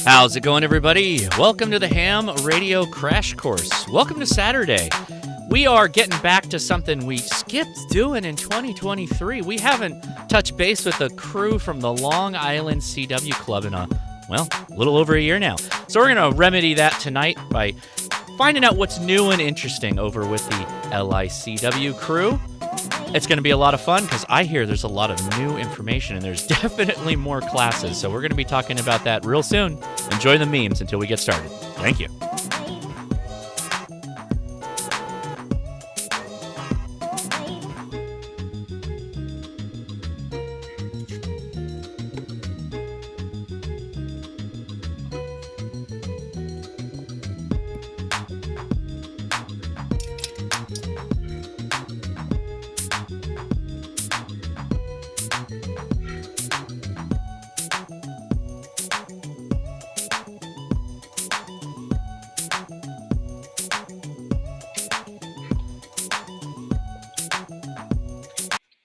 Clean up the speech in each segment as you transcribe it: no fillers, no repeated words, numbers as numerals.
How's it going, everybody? Welcome to the Ham Radio Crash Course. Welcome to Saturday. We are getting back to something we skipped doing in 2023. We haven't touched base with the crew from the Long Island CW Club in a little over a year now. So we're going to remedy that tonight by finding out what's new and interesting over with the LICW crew. It's going to be a lot of fun because I hear there's a lot of new information and there's definitely more classes. So we're going to be talking about that real soon. Enjoy the memes until we get started. Thank you.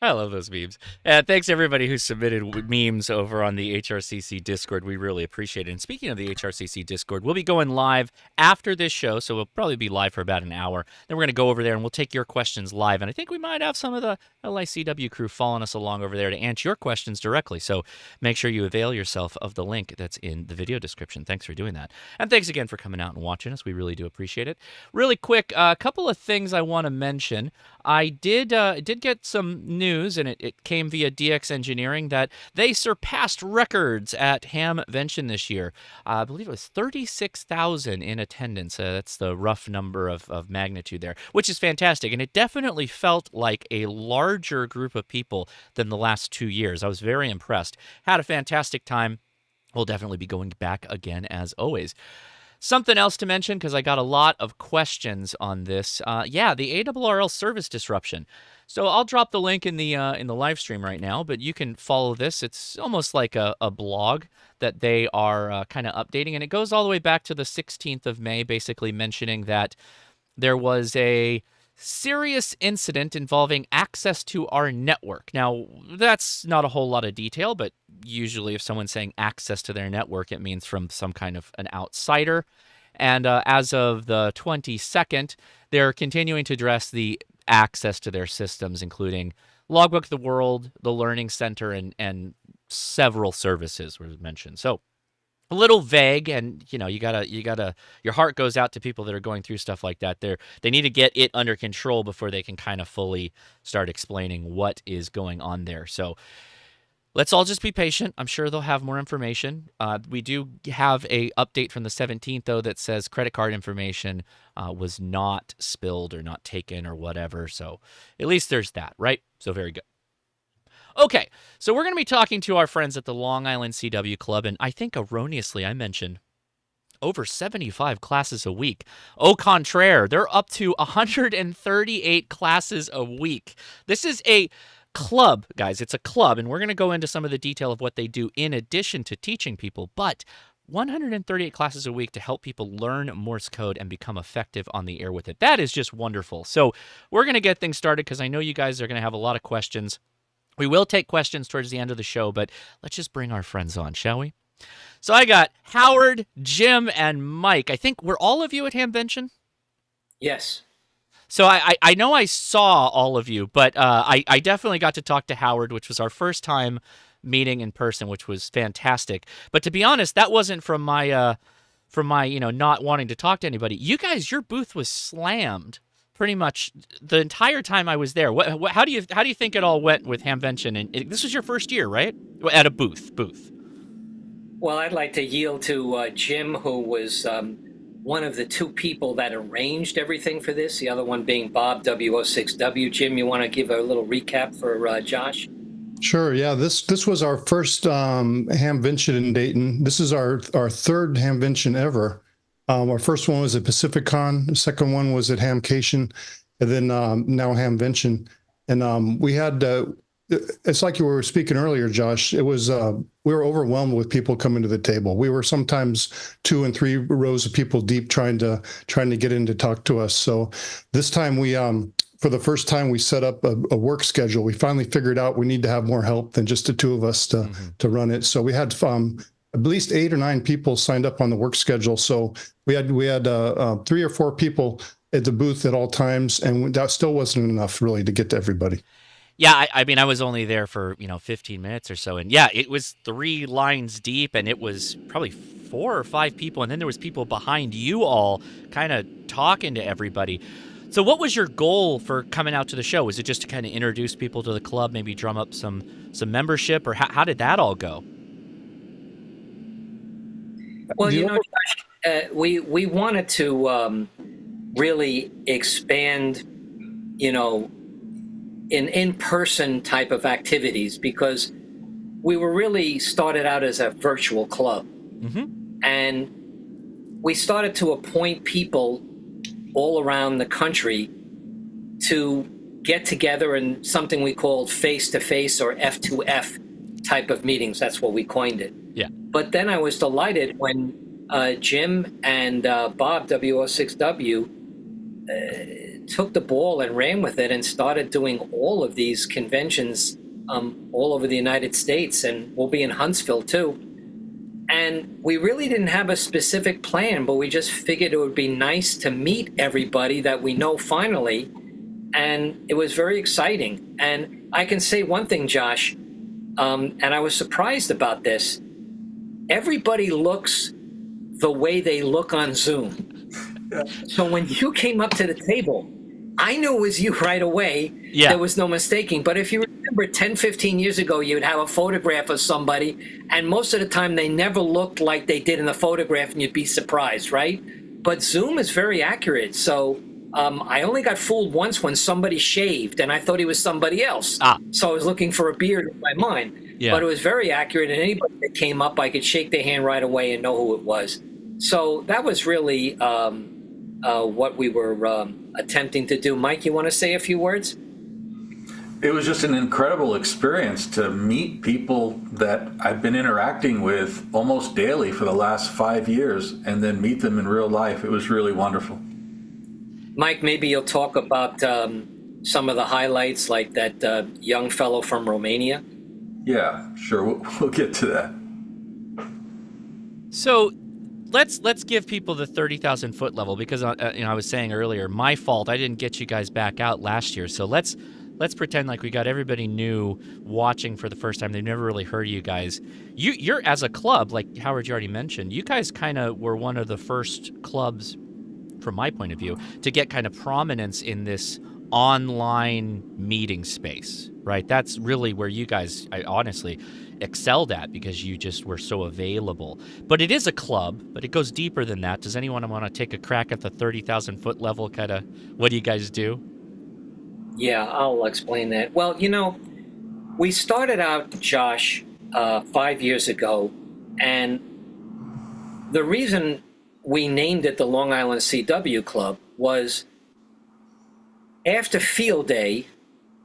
I love those memes. Thanks everybody who submitted memes over on the HRCC Discord. We really appreciate it. And speaking of the HRCC Discord, we'll be going live after this show, so we'll probably be live for about an hour. Then we're going to go over there and we'll take your questions live. And I think we might have some of the LICW crew following us along over there to answer your questions directly. So make sure you avail yourself of the link that's in the video description. Thanks for doing that. And thanks again for coming out and watching us. We really do appreciate it. Really quick, a couple of things I want to mention. I did get some news, and it came via DX Engineering, that they surpassed records at Hamvention this year. I believe it was 36,000 in attendance. That's the rough number of magnitude there, which is fantastic. And it definitely felt like a larger group of people than the last 2 years. I was very impressed. Had a fantastic time. We'll definitely be going back again, as always. Something else to mention, because I got a lot of questions on this. The ARRL service disruption. So I'll drop the link in the live stream right now, but you can follow this. It's almost like a blog that they are kind of updating, and it goes all the way back to the 16th of May, basically mentioning that there was a serious incident involving access to our network. Now, that's not a whole lot of detail, but usually if someone's saying access to their network, it means from some kind of an outsider. And as of the 22nd, they're continuing to address the access to their systems, including Logbook the World, the Learning Center, and several services were mentioned. So a little vague, and you gotta your heart goes out to people that are going through stuff like that. They need to get it under control before they can kind of fully start explaining what is going on there. So let's all just be patient. I'm sure they'll have more information. We do have a update from the 17th, though, that says credit card information was not spilled or not taken or whatever. So at least there's that, right? So very good. Okay, so we're going to be talking to our friends at the Long Island CW Club, and I think erroneously I mentioned over 75 classes a week. Au contraire, they're up to 138 classes a week. This is a club, guys. It's a club, and we're going to go into some of the detail of what they do in addition to teaching people, but 138 classes a week to help people learn Morse code and become effective on the air with it. That is just wonderful. So we're going to get things started because I know you guys are going to have a lot of questions. We will take questions towards the end of the show, but let's just bring our friends on, shall we? So I got Howard, Jim, and Mike. I think, were all of you at Hamvention? Yes. So I know I saw all of you, but I definitely got to talk to Howard, which was our first time meeting in person, which was fantastic. But to be honest, that wasn't from my not wanting to talk to anybody. You guys, your booth was slammed pretty much the entire time I was there. How do you think it all went with Hamvention? And this was your first year, right? At a booth. Well, I'd like to yield to Jim, who was one of the two people that arranged everything for this, the other one being Bob, W06W. Jim, you want to give a little recap for Josh? Sure. Yeah, this was our first Hamvention in Dayton. This is our third Hamvention ever. Our first one was at PacificCon. The second one was at Hamcation, and then now Hamvention. And we had, it's like you were speaking earlier, Josh. It was we were overwhelmed with people coming to the table. We were sometimes 2 and 3 rows of people deep trying to get in to talk to us. So this time we for the first time, we set up a work schedule. We finally figured out we need to have more help than just the two of us to run it. So we had at least 8 or 9 people signed up on the work schedule. So we had 3 or 4 people at the booth at all times, and that still wasn't enough really to get to everybody. Yeah, I mean, I was only there for 15 minutes or so, and yeah, it was 3 lines deep, and it was probably 4 or 5 people, and then there was people behind you all, kind of talking to everybody. So, what was your goal for coming out to the show? Was it just to kind of introduce people to the club, maybe drum up some membership, or how did that all go? Well, Josh, we wanted to really expand, in-person type of activities, because we were really started out as a virtual club. Mm-hmm. And we started to appoint people all around the country to get together in something we called face-to-face or F2F type of meetings. That's what we coined it. Yeah. But then I was delighted when Jim and Bob, WO6W, took the ball and ran with it and started doing all of these conventions all over the United States, and we'll be in Huntsville too. And we really didn't have a specific plan, but we just figured it would be nice to meet everybody that we know finally. And it was very exciting. And I can say one thing, Josh, and I was surprised about this. Everybody looks the way they look on Zoom. So when you came up to the table, I knew it was you right away. Yeah. There was no mistaking. But if you remember 10, 15 years ago, you'd have a photograph of somebody, and most of the time they never looked like they did in the photograph, and you'd be surprised, right? But Zoom is very accurate. So I only got fooled once when somebody shaved, and I thought he was somebody else. So I was looking for a beard in my mind. Yeah. But it was very accurate, and anybody that came up, I could shake their hand right away and know who it was. So that was really what we were attempting to do. Mike, you want to say a few words? It was just an incredible experience to meet people that I've been interacting with almost daily for the last 5 years, and then meet them in real life. It was really wonderful. Mike, maybe you'll talk about some of the highlights, like that young fellow from Romania. Yeah, sure. We'll get to that. So let's give people the 30,000 foot level, because I was saying earlier, my fault, I didn't get you guys back out last year. So let's pretend like we got everybody new watching for the first time. They've never really heard of you guys. You're as a club, like Howard, you already mentioned, you guys kind of were one of the first clubs, from my point of view, to get kind of prominence in this online meeting space, right? That's really where you guys, I honestly excelled at, because you just were so available. But it is a club, but it goes deeper than that. Does anyone want to take a crack at the 30,000 foot level? Kind of, what do you guys do? Yeah, I'll explain that. Well, we started out, Josh, 5 years ago, and the reason we named it the Long Island CW Club was after Field Day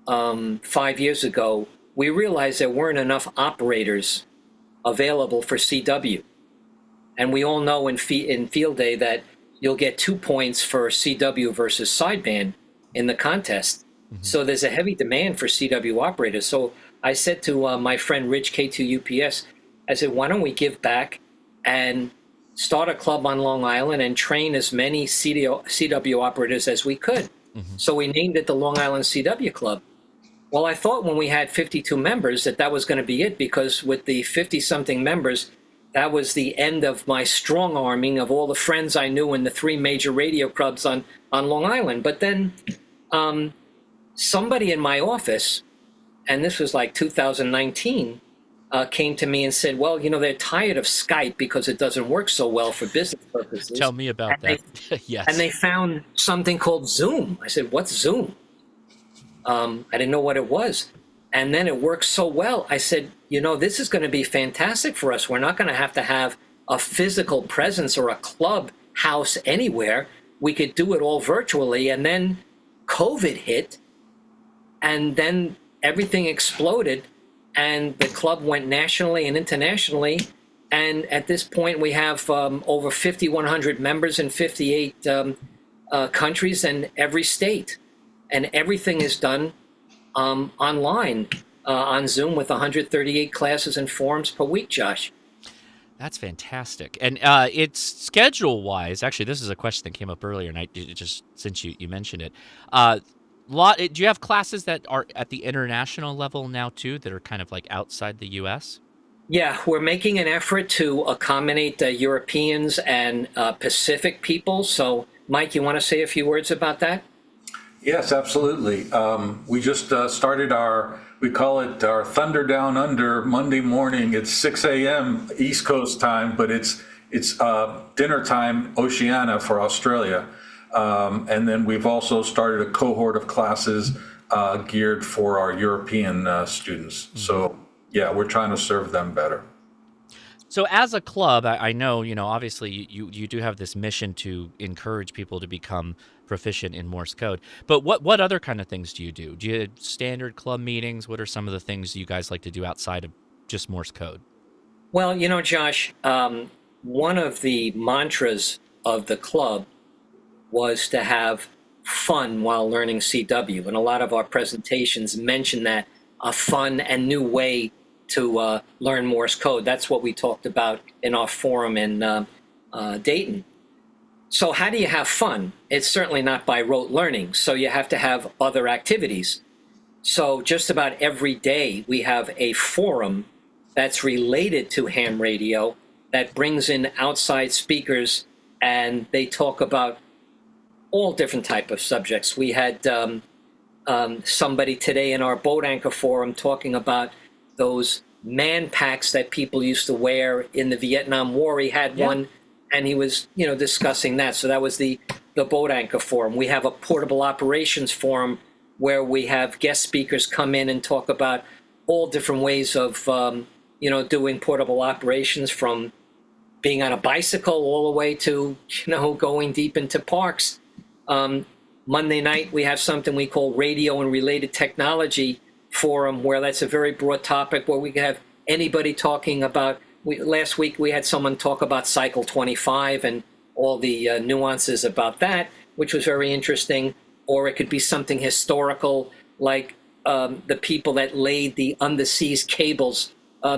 5 years ago, we realized there weren't enough operators available for CW. And we all know in Field Day that you'll get 2 points for CW versus sideband in the contest. Mm-hmm. So there's a heavy demand for CW operators. So I said to my friend Rich, K2UPS, I said, why don't we give back and start a club on Long Island and train as many CW operators as we could. Mm-hmm. So we named it the Long Island CW Club. Well, I thought when we had 52 members that was going to be it, because with the 50-something members, that was the end of my strong arming of all the friends I knew in the 3 major radio clubs on Long Island. But then somebody in my office, and this was like 2019, came to me and said, well, they're tired of Skype because it doesn't work so well for business purposes. Tell me about that. Yes. And they found something called Zoom. I said, what's Zoom? I didn't know what it was. And then it works so well. I said, this is going to be fantastic for us. We're not going to have a physical presence or a club house anywhere. We could do it all virtually. And then COVID hit, and then everything exploded, and the club went nationally and internationally. And at this point, we have over 5,100 members in 58 countries and every state. And everything is done online on Zoom with 138 classes and forums per week, Josh. That's fantastic. And it's schedule wise. Actually, this is a question that came up earlier, and just since you mentioned it, do you have classes that are at the international level now too, that are kind of like outside the U.S.? Yeah, we're making an effort to accommodate Europeans and Pacific people. So, Mike, you want to say a few words about that? Yes, absolutely. We just started we call it our Thunder Down Under Monday morning. It's 6 a.m. East Coast time, but it's dinner time Oceania for Australia. And then we've also started a cohort of classes geared for our European students. So yeah, we're trying to serve them better. So as a club, I know, obviously you do have this mission to encourage people to become proficient in Morse code. But what other kind of things do you do? Do you have standard club meetings? What are some of the things you guys like to do outside of just Morse code? Well, Josh, one of the mantras of the club was to have fun while learning CW. And a lot of our presentations mention that, a fun and new way to learn Morse code. That's what we talked about in our forum in Dayton. So how do you have fun? It's certainly not by rote learning. So you have to have other activities. So just about every day we have a forum that's related to ham radio that brings in outside speakers, and they talk about all different type of subjects. We had somebody today in our boat anchor forum talking about those man packs that people used to wear in the Vietnam War. He had one, and he was, discussing that. So that was the boat anchor forum. We have a portable operations forum where we have guest speakers come in and talk about all different ways of, doing portable operations, from being on a bicycle all the way to, going deep into parks. Monday night, we have something we call radio and related technology forum, where that's a very broad topic where we can have anybody talking about. Last week, we had someone talk about Cycle 25 and all the nuances about that, which was very interesting. Or it could be something historical, like the people that laid the underseas cables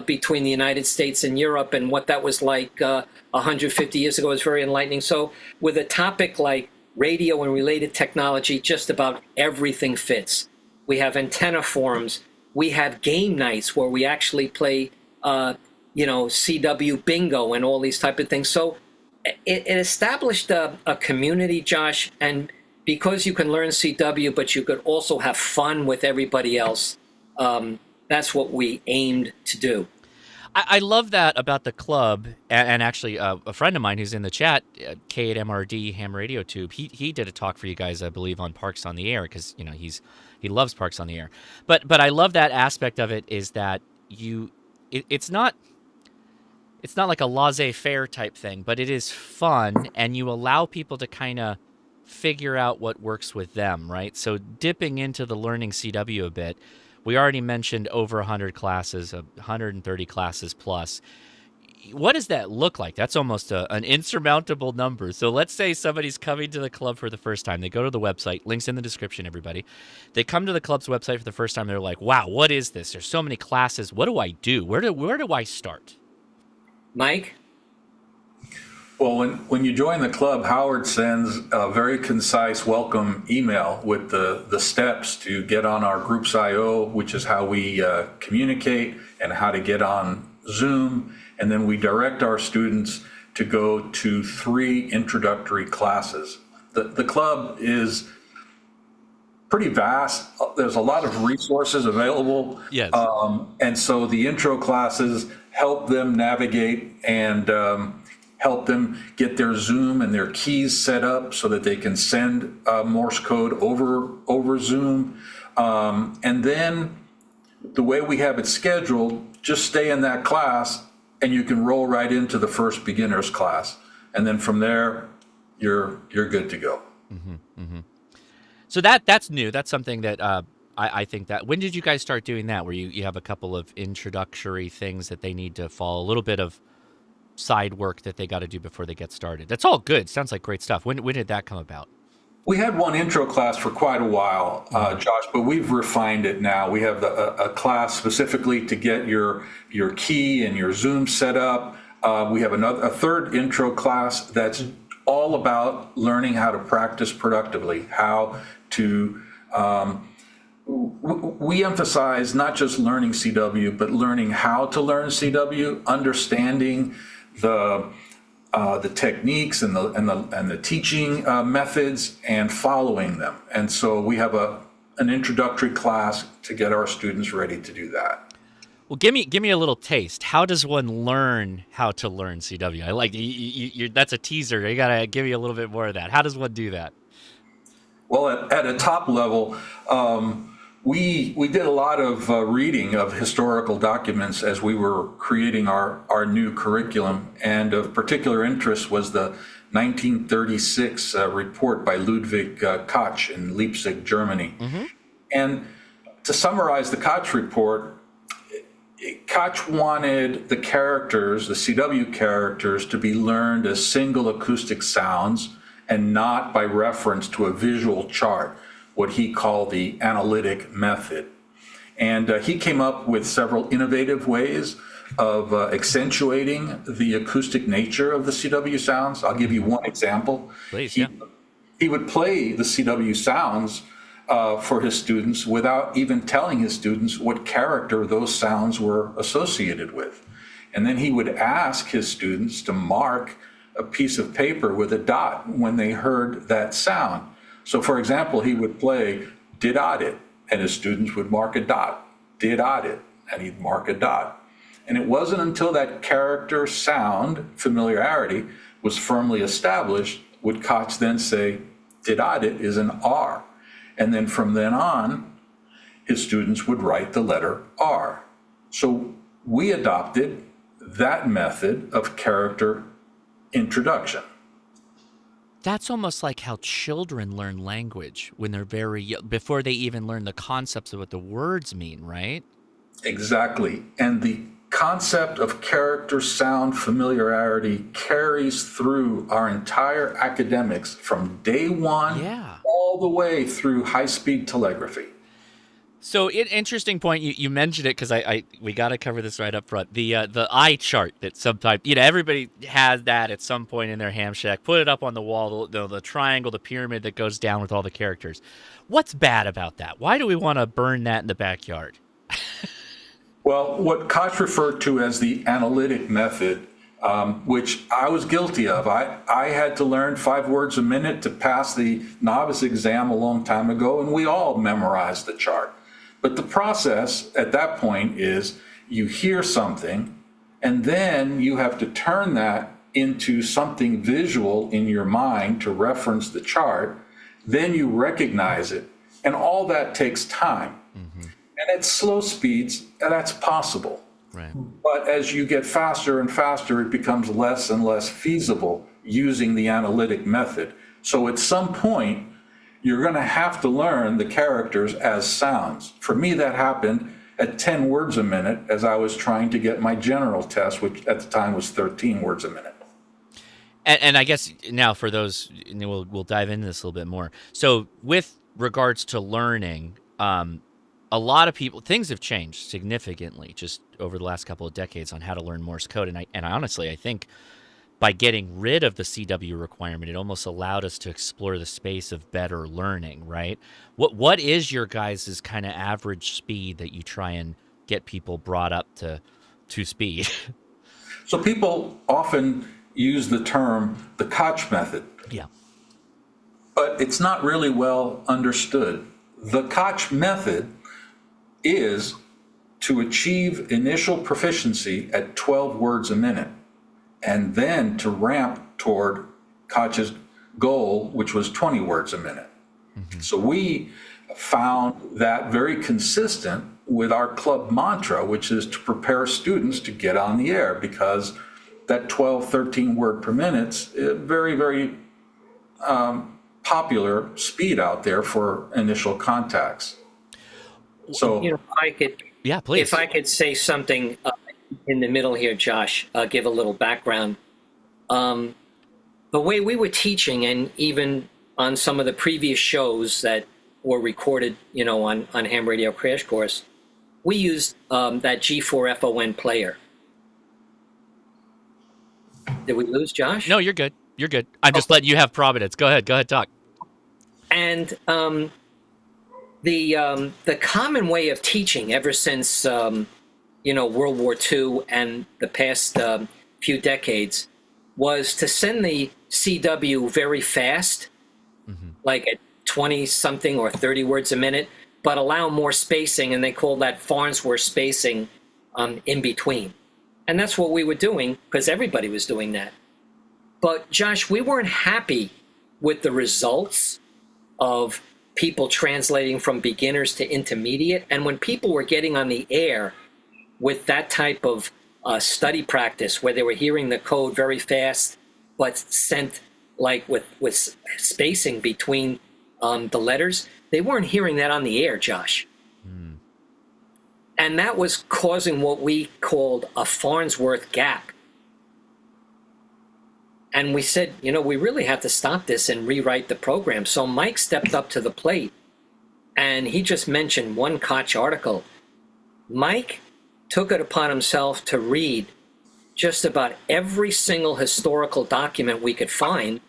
between the United States and Europe, and what that was like 150 years ago. It was very enlightening. So with a topic like radio and related technology, just about everything fits. We have antenna forums. We have game nights where we actually play, CW bingo and all these type of things. So it established a community, Josh, and because you can learn CW, but you could also have fun with everybody else. That's what we aimed to do. I love that about the club, and actually a friend of mine who's in the chat, K at MRD Ham Radio Tube, he did a talk for you guys, I believe, on Parks on the Air, because he loves Parks on the Air. But I love that aspect of it, is that it's not like a laissez-faire type thing, but it is fun, and you allow people to kind of figure out what works with them, right? So dipping into the learning CW a bit. We already mentioned over 100 classes, 130 classes plus. What does that look like? That's almost an insurmountable number. So let's say somebody's coming to the club for the first time. They go to the website, links in the description, everybody. They come to the club's website for the first time. They're like, wow, what is this? There's so many classes. What do I do? Where do I start? Mike? Well, when you join the club, Howard sends a very concise welcome email with the steps to get on our Groups IO, which is how we communicate, and how to get on Zoom. And then we direct our students to go to 3 introductory classes. The club is pretty vast. There's a lot of resources available. Yes. And so the intro classes help them navigate and help them get their Zoom and their keys set up so that they can send Morse code over Zoom. And then the way we have it scheduled, just stay in that class and you can roll right into the first beginner's class. And then from there, you're good to go. Mm-hmm, mm-hmm. So that's new. That's something that I think that, when did you guys start doing that, where you have a couple of introductory things that they need to follow, a little bit of side work that they got to do before they get started? That's all good. Sounds like great stuff. When did that come about? We had one intro class for quite a while, Josh, but we've refined it now. We have a class specifically to get your key and your Zoom set up. We have a third intro class that's all about learning how to practice productively, how to, we emphasize not just learning CW, but learning how to learn CW, understanding the techniques and the teaching methods and following them. And so we have an introductory class to get our students ready to do that. Well, give me a little taste. How does one learn how to learn CW? I like you that's a teaser. You gotta give me a little bit more of that. How does one do that? Well, at a top level, we did a lot of reading of historical documents as we were creating our new curriculum, and of particular interest was the 1936 report by Ludwig Koch in Leipzig, Germany. Mm-hmm. And to summarize the Koch report, Koch wanted the characters, the CW characters, to be learned as single acoustic sounds and not by reference to a visual chart, what he called the analytic method. And he came up with several innovative ways of accentuating the acoustic nature of the CW sounds. I'll give you one example. Please, he would play the CW sounds for his students without even telling his students what character those sounds were associated with. And then he would ask his students to mark a piece of paper with a dot when they heard that sound. So for example, he would play did-od-it, and his students would mark a dot, did-od-it, and he'd mark a dot. And it wasn't until that character sound familiarity was firmly established would Koch then say, did-od-it is an R. And then from then on, his students would write the letter R. So we adopted that method of character introduction. That's almost like how children learn language when they're very young, before they even learn the concepts of what the words mean, right? Exactly. And the concept of character sound familiarity carries through our entire academics from day one all the way through high-speed telegraphy. So, interesting point. You mentioned it because we got to cover this right up front. The eye chart that sometimes everybody has that at some point in their ham shack. Put it up on the wall. The triangle, the pyramid that goes down with all the characters. What's bad about that? Why do we want to burn that in the backyard? Well, what Koch referred to as the analytic method, which I was guilty of. I had to learn 5 words a minute to pass the novice exam a long time ago, and we all memorized the chart. But the process at that point is you hear something, and then you have to turn that into something visual in your mind to reference the chart. Then you recognize it, and all that takes time. Mm-hmm. And at slow speeds, that's possible. Right. But as you get faster and faster, it becomes less and less feasible using the analytic method. So at some point, you're going to have to learn the characters as sounds. For me, that happened at 10 words a minute as I was trying to get my general test, which at the time was 13 words a minute. And I guess now for those, we'll dive into this a little bit more. So with regards to learning, a lot of people, things have changed significantly just over the last couple of decades on how to learn Morse code. And honestly, I think by getting rid of the CW requirement, it almost allowed us to explore the space of better learning, right? What is your guys' kind of average speed that you try and get people brought up to speed? So people often use the term the Koch method. Yeah. But it's not really well understood. The Koch method is to achieve initial proficiency at 12 words a minute, and then to ramp toward Koch's goal, which was 20 words a minute. Mm-hmm. So we found that very consistent with our club mantra, which is to prepare students to get on the air, because that 12, 13 word per minute is very, very popular speed out there for initial contacts. So, please. If I could say something in the middle here, Josh, give a little background. The way we were teaching, and even on some of the previous shows that were recorded, on Ham Radio Crash Course, we used that G4FON player. Did we lose Josh? No, you're good. You're good. I'm just letting you have providence. Go ahead. Go ahead. Talk. And the common way of teaching ever since World War II and the past few decades was to send the CW very fast, like at 20 something or 30 words a minute, but allow more spacing, and they call that Farnsworth spacing in between. And that's what we were doing because everybody was doing that. But Josh, we weren't happy with the results of people translating from beginners to intermediate. And when people were getting on the air with that type of study practice, where they were hearing the code very fast, but sent like with spacing between the letters, they weren't hearing that on the air, Josh. And that was causing what we called a Farnsworth gap. And we said, we really have to stop this and rewrite the program. So Mike stepped up to the plate, and he just mentioned one Koch article. Mike took it upon himself to read just about every single historical document we could find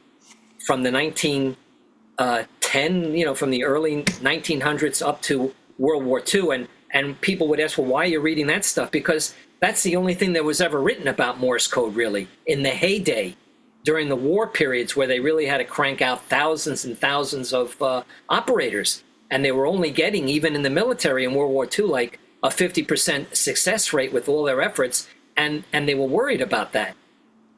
from the 1910, from the early 1900s up to World War II. And people would ask, well, why are you reading that stuff? Because that's the only thing that was ever written about Morse code, really, in the heyday, during the war periods where they really had to crank out thousands and thousands of operators. And they were only getting, even in the military in World War II, like a 50% success rate with all their efforts. And they were worried about that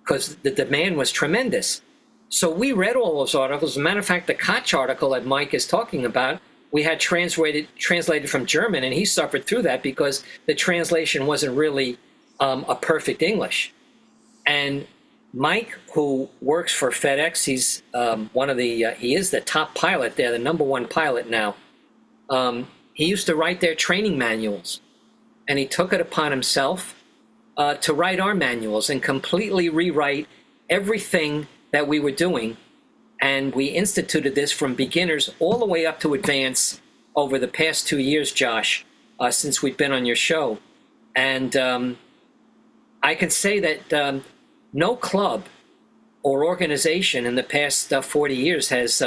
because the demand was tremendous. So we read all those articles. As a matter of fact, the Koch article that Mike is talking about, we had translated from German, and he suffered through that because the translation wasn't really a perfect English. And Mike, who works for FedEx, he's he is the top pilot there, the #1 pilot now. He used to write their training manuals, and he took it upon himself to write our manuals and completely rewrite everything that we were doing. And we instituted this from beginners all the way up to advance over the past 2 years, Josh, since we've been on your show. And I can say that no club or organization in the past 40 years has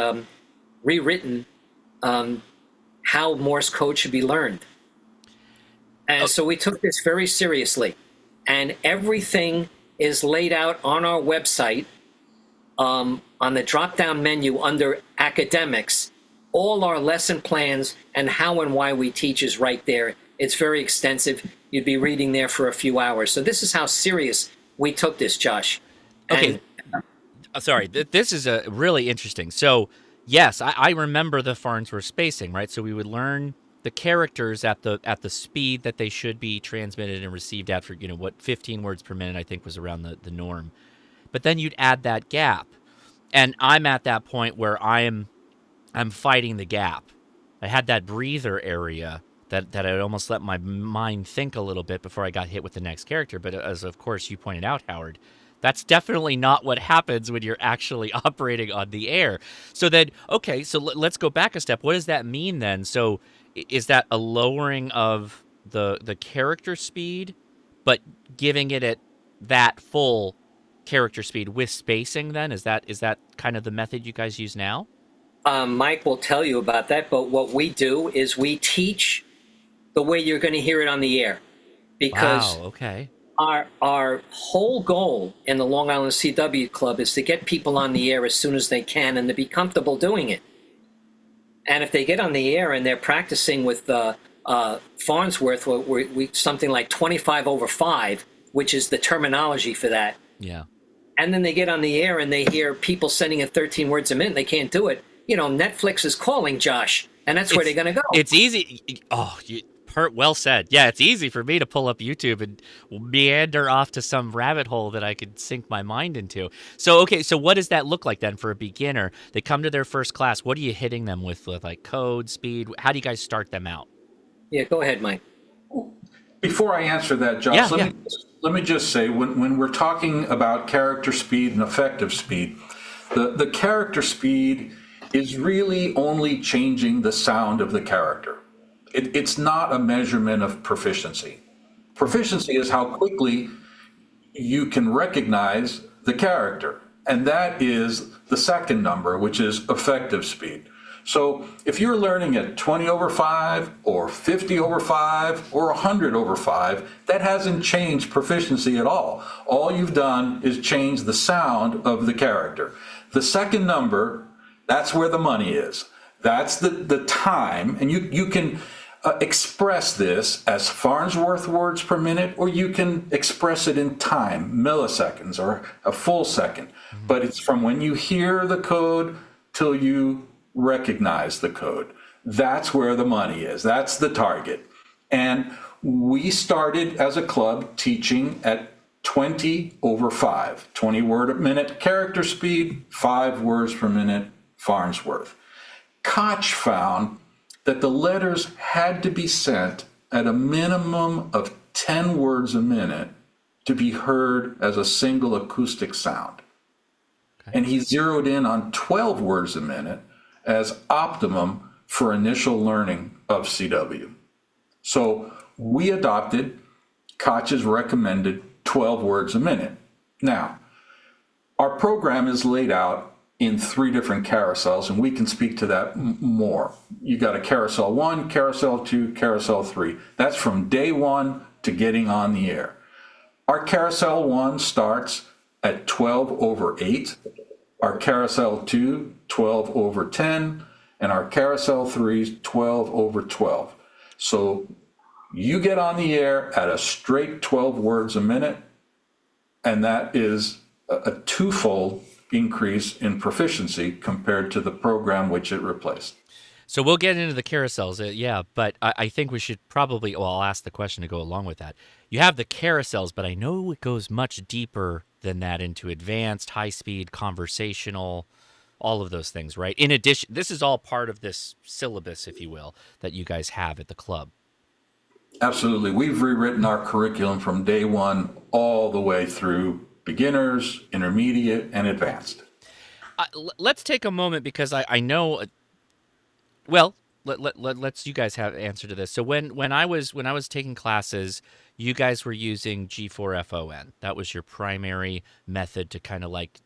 rewritten how Morse code should be learned. And so we took this very seriously. And everything is laid out on our website. On the drop-down menu under academics, all our lesson plans and how and why we teach is right there. It's very extensive. You'd be reading there for a few hours. So this is how serious we took this, Josh. Okay. Sorry, this is really interesting. So, yes, I remember the Farnsworth spacing, right? So we would learn the characters at the speed that they should be transmitted and received at for, 15 words per minute, I think was around the norm. But then you'd add that gap. And I'm at that point where I'm fighting the gap. I had that breather area that I'd almost let my mind think a little bit before I got hit with the next character. But as, of course, you pointed out, Howard, that's definitely not what happens when you're actually operating on the air. So then, okay, so let's go back a step. What does that mean then? So is that a lowering of the character speed, but giving it at that full character speed with spacing then? Is that kind of the method you guys use now? Mike will tell you about that, but what we do is we teach the way you're going to hear it on the air. Because okay. Our whole goal in the Long Island CW Club is to get people on the air as soon as they can and to be comfortable doing it. And if they get on the air and they're practicing with Farnsworth, we something like 25/5, which is the terminology for that. Yeah. And then they get on the air and they hear people sending in 13 words a minute. They can't do it. Netflix is calling, Josh, and that's where they're going to go. It's easy. Oh, well said. Yeah, it's easy for me to pull up YouTube and meander off to some rabbit hole that I could sink my mind into. So, okay, so what does that look like then for a beginner? They come to their first class. What are you hitting them with like code, speed? How do you guys start them out? Yeah, go ahead, Mike. Before I answer that, Josh, Yeah, let me just say, when we're talking about character speed and effective speed, the character speed is really only changing the sound of the character. It's not a measurement of proficiency. Proficiency is how quickly you can recognize the character. And that is the second number, which is effective speed. So if you're learning at 20 over 5 or 50 over 5 or 100 over 5, that hasn't changed proficiency at all. All you've done is change the sound of the character. The second number, that's where the money is. That's the time, and you can express this as Farnsworth words per minute, or you can express it in time, milliseconds or a full second. But it's from when you hear the code till you recognize the code. That's where the money is. That's the target. And we started as a club teaching at 20 over 5, 20 word a minute character speed, 5 words per minute Farnsworth. Koch found that the letters had to be sent at a minimum of 10 words a minute to be heard as a single acoustic sound. Okay. And he zeroed in on 12 words a minute as optimum for initial learning of CW. So we adopted Koch's recommended 12 words a minute. Now, our program is laid out in 3 different carousels, and we can speak to that more. You got a carousel 1, carousel 2, carousel 3. That's from day 1 to getting on the air. Our carousel 1 starts at 12 over 8, our carousel 2, 12 over 10, and our carousel 3, 12 over 12. So you get on the air at a straight 12 words a minute, and that is a twofold increase in proficiency compared to the program which it replaced. So we'll get into the carousels, but I think we should probably, I'll ask the question to go along with that. You have the carousels, but I know it goes much deeper than that into advanced, high-speed, conversational, all of those things, right? In addition, this is all part of this syllabus, if you will, that you guys have at the club. Absolutely. We've rewritten our curriculum from day 1 all the way through beginners, intermediate, and advanced. Let's take a moment because I know. Well, let's you guys have answer to this. So when I was taking classes, you guys were using G4FON. That was your primary method to kind of like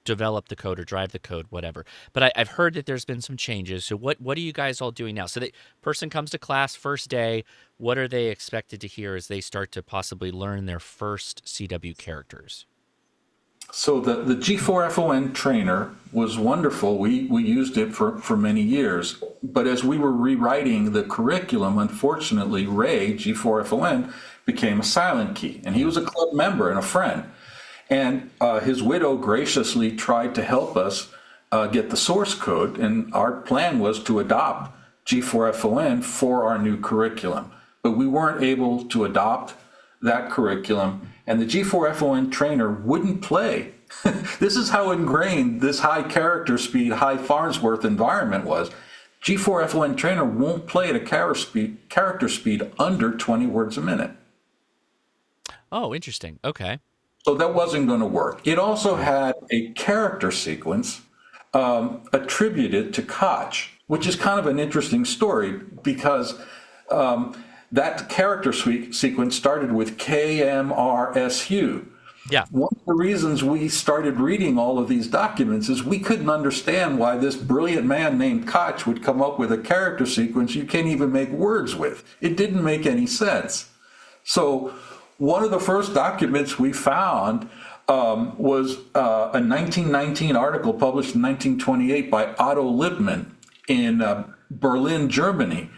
develop the code or drive the code, whatever. But I've heard that there's been some changes. So what are you guys all doing now? So the person comes to class first day. What are they expected to hear as they start to possibly learn their first CW characters? So the G4FON trainer was wonderful. We used it for many years. But as we were rewriting the curriculum, unfortunately, Ray, G4FON, became a silent key. And he was a club member and a friend. And his widow graciously tried to help us get the source code. And our plan was to adopt G4FON for our new curriculum. But we weren't able to adopt that curriculum. And the G4FON trainer wouldn't play. This is how ingrained this high character speed, high Farnsworth environment was. G4FON trainer won't play at a character speed under 20 words a minute. Oh, interesting. Okay. So that wasn't going to work. It also had a character sequence attributed to Koch, which is kind of an interesting story because that character sequence started with KMRSU. Yeah. One of the reasons we started reading all of these documents is we couldn't understand why this brilliant man named Koch would come up with a character sequence you can't even make words with. It didn't make any sense. So one of the first documents we found was a 1919 article published in 1928 by Otto Lippmann in Berlin, Germany.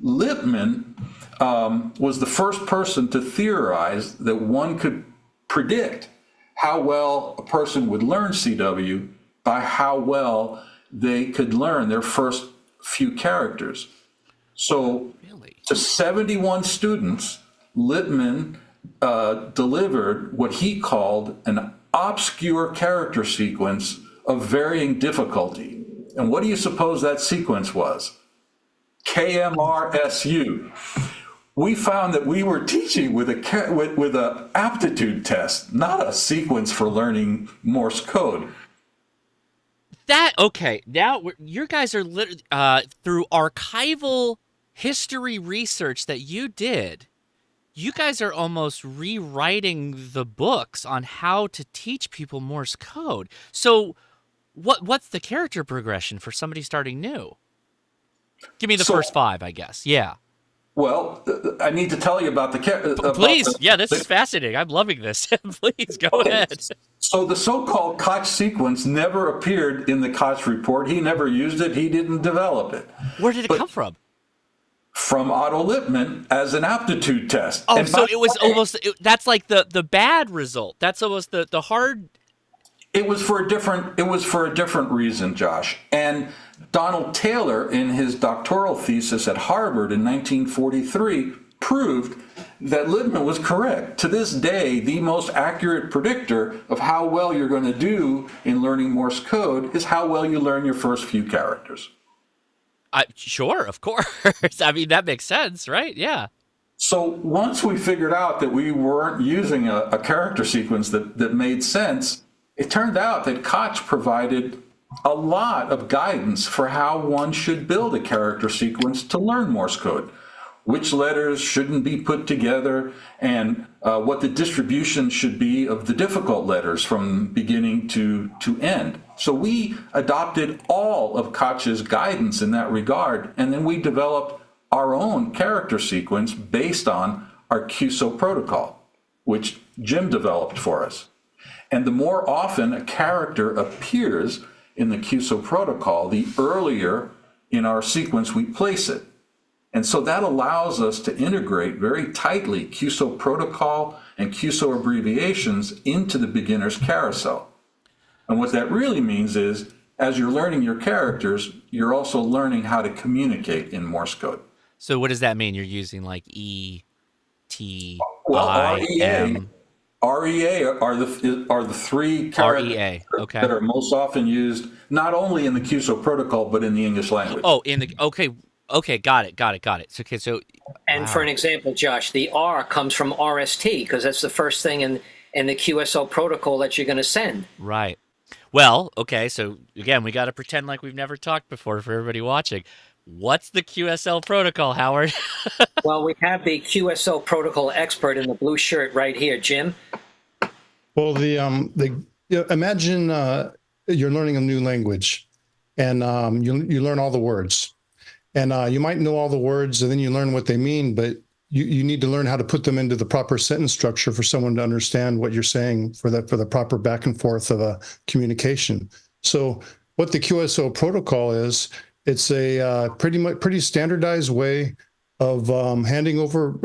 Lippmann was the first person to theorize that one could predict how well a person would learn CW by how well they could learn their first few characters. So to 71 students, Lippmann delivered what he called an obscure character sequence of varying difficulty. And what do you suppose that sequence was? KMRSU. We found that we were teaching with a aptitude test, not a sequence for learning Morse code. Okay. Now you guys are through archival history research that you did. you guys are almost rewriting the books on how to teach people Morse code. So what's the character progression for somebody starting new? Give me the So, first 5, I guess. Yeah. well, I need to tell you about Please. Yeah, this is fascinating. I'm loving this. Please go okay. ahead. So the so-called Koch sequence never appeared in the Koch report. He never used it. He didn't develop it. Where did it come from? From Otto Lippmann as an aptitude test. Oh, And so by it was the way, almost that's like the bad result. That's almost the hard. it was for a different reason, Josh. And Donald Taylor, in his doctoral thesis at Harvard in 1943, proved that Lippmann was correct. To this day, the most accurate predictor of how well you're going to do in learning Morse code is how well you learn your first few characters. Sure, of course. I mean, that makes sense, right? Yeah. So once we figured out that we weren't using a character sequence that made sense, it turned out that Koch provided a lot of guidance for how one should build a character sequence to learn Morse code, which letters shouldn't be put together, and what the distribution should be of the difficult letters from beginning to end. So we adopted all of Koch's guidance in that regard, and then we developed our own character sequence based on our QSO protocol, which Jim developed for us. And the more often a character appears in the QSO protocol, the earlier in our sequence we place it. And so that allows us to integrate very tightly QSO protocol and QSO abbreviations into the beginner's carousel. And what that really means is, as you're learning your characters, you're also learning how to communicate in Morse code. So what does that mean? You're using like E, T, Well, I, M. REA are the three characters REA, okay. that are most often used, not only in the QSO protocol, but in the English language. Oh, okay, got it. So And wow. for an example, Josh, the R comes from RST because that's the first thing in the QSO protocol that you're going to send. Right. Well, okay, so again, we got to pretend like we've never talked before for everybody watching. What's the QSL protocol, Howard? Well, we have the QSO protocol expert in the blue shirt right here, Jim. Well, imagine you're learning a new language, and you learn all the words, and you might know all the words, and then you learn what they mean, but you need to learn how to put them into the proper sentence structure for someone to understand what you're saying for the proper back and forth of a communication. So what the QSO protocol is, it's a pretty standardized way of handing over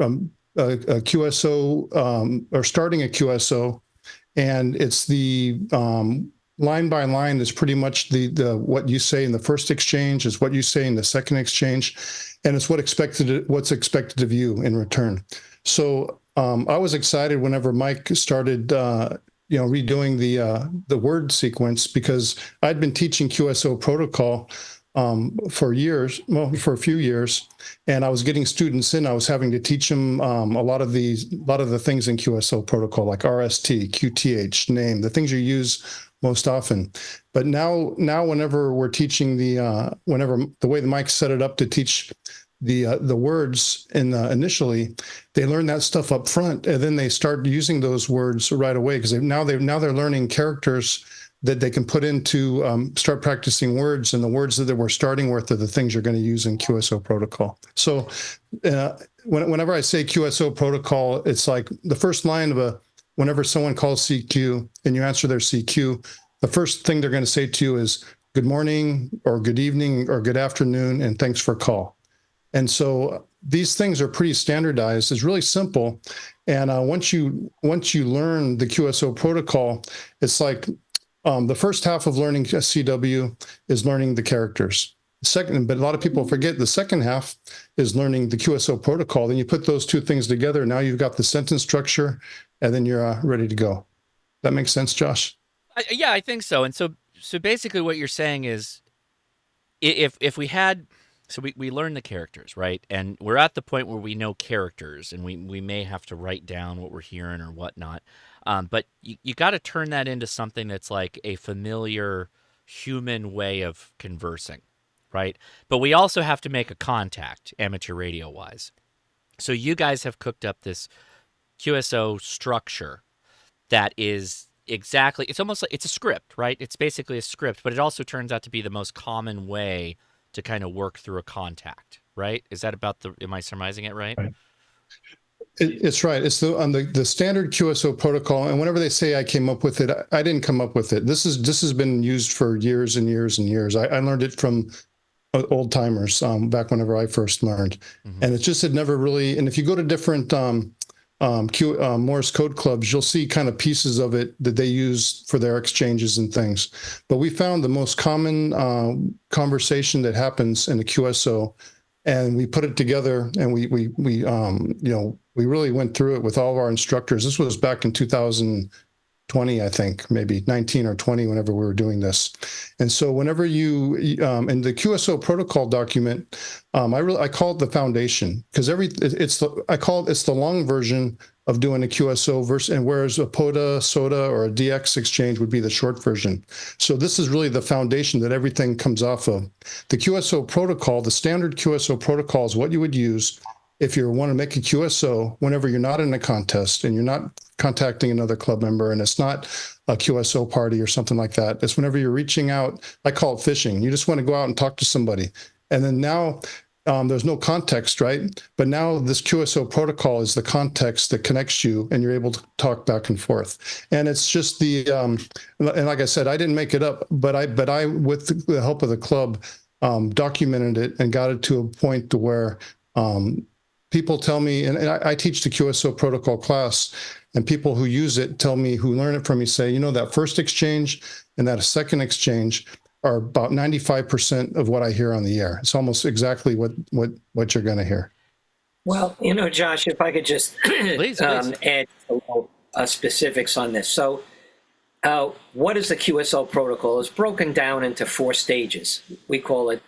a QSO or starting a QSO, and it's the line by line is pretty much the what you say in the first exchange is what you say in the second exchange, and it's what's expected of you in return. So I was excited whenever Mike started redoing the word sequence, because I'd been teaching QSO protocol for a few years, and I was getting students in. I was having to teach them a lot of the things in QSO protocol, like RST, QTH, name, the things you use most often. But now whenever we're teaching the way the Mike set it up to teach the words initially, they learn that stuff up front, and then they start using those words right away, because now they're learning characters that they can put into start practicing words, and the words that we're starting with are the things you're going to use in QSO protocol. So whenever I say QSO protocol, it's like the first line of whenever someone calls CQ and you answer their CQ, the first thing they're going to say to you is good morning or good evening or good afternoon and thanks for call. And so these things are pretty standardized. It's really simple. And once you learn the QSO protocol, it's like the first half of learning CW is learning the characters. Second, but a lot of people forget the second half is learning the QSO protocol. Then you put those two things together. Now you've got the sentence structure, and then you're ready to go. That makes sense, Josh? Yeah, I think so. And so basically, what you're saying is, if we had, so we learn the characters, right? And we're at the point where we know characters, and we may have to write down what we're hearing or whatnot. But you got to turn that into something that's like a familiar human way of conversing, right? But we also have to make a contact, amateur radio wise. So you guys have cooked up this QSO structure that is exactly, it's almost like it's a script, right? It's basically a script, but it also turns out to be the most common way to kind of work through a contact, right? Is that about the, am I surmising it right? Right. It's right. It's the standard QSO protocol. And whenever they say I came up with it, I didn't come up with it. This has been used for years and years and years. I learned it from old timers back whenever I first learned, and it just had never really. And if you go to different Morse code clubs, you'll see kind of pieces of it that they use for their exchanges and things. But we found the most common conversation that happens in the QSO, and we put it together, and we really went through it with all of our instructors. This was back in 2020, I think, maybe 19 or 20, whenever we were doing this. And so whenever you, in the QSO protocol document, I call it the foundation, because it's the long version of doing a QSO versus, and whereas a POTA, SOTA, or a DX exchange would be the short version. So this is really the foundation that everything comes off of. The QSO protocol, the standard QSO protocol, is what you would use if you want to make a QSO whenever you're not in a contest and you're not contacting another club member and it's not a QSO party or something like that. It's whenever you're reaching out, I call it fishing. You just want to go out and talk to somebody. And then now there's no context, right? But now this QSO protocol is the context that connects you and you're able to talk back and forth. And it's just and like I said, I didn't make it up, but I with the help of the club, documented it and got it to a point to where people tell me, and I teach the QSO protocol class, and people who use it tell me, who learn it from me, say, that first exchange and that second exchange are about 95% of what I hear on the air. It's almost exactly what you're going to hear. Well, Josh, if I could just Please. add a little specifics on this. So what is the QSO protocol? It's broken down into 4 stages. We call it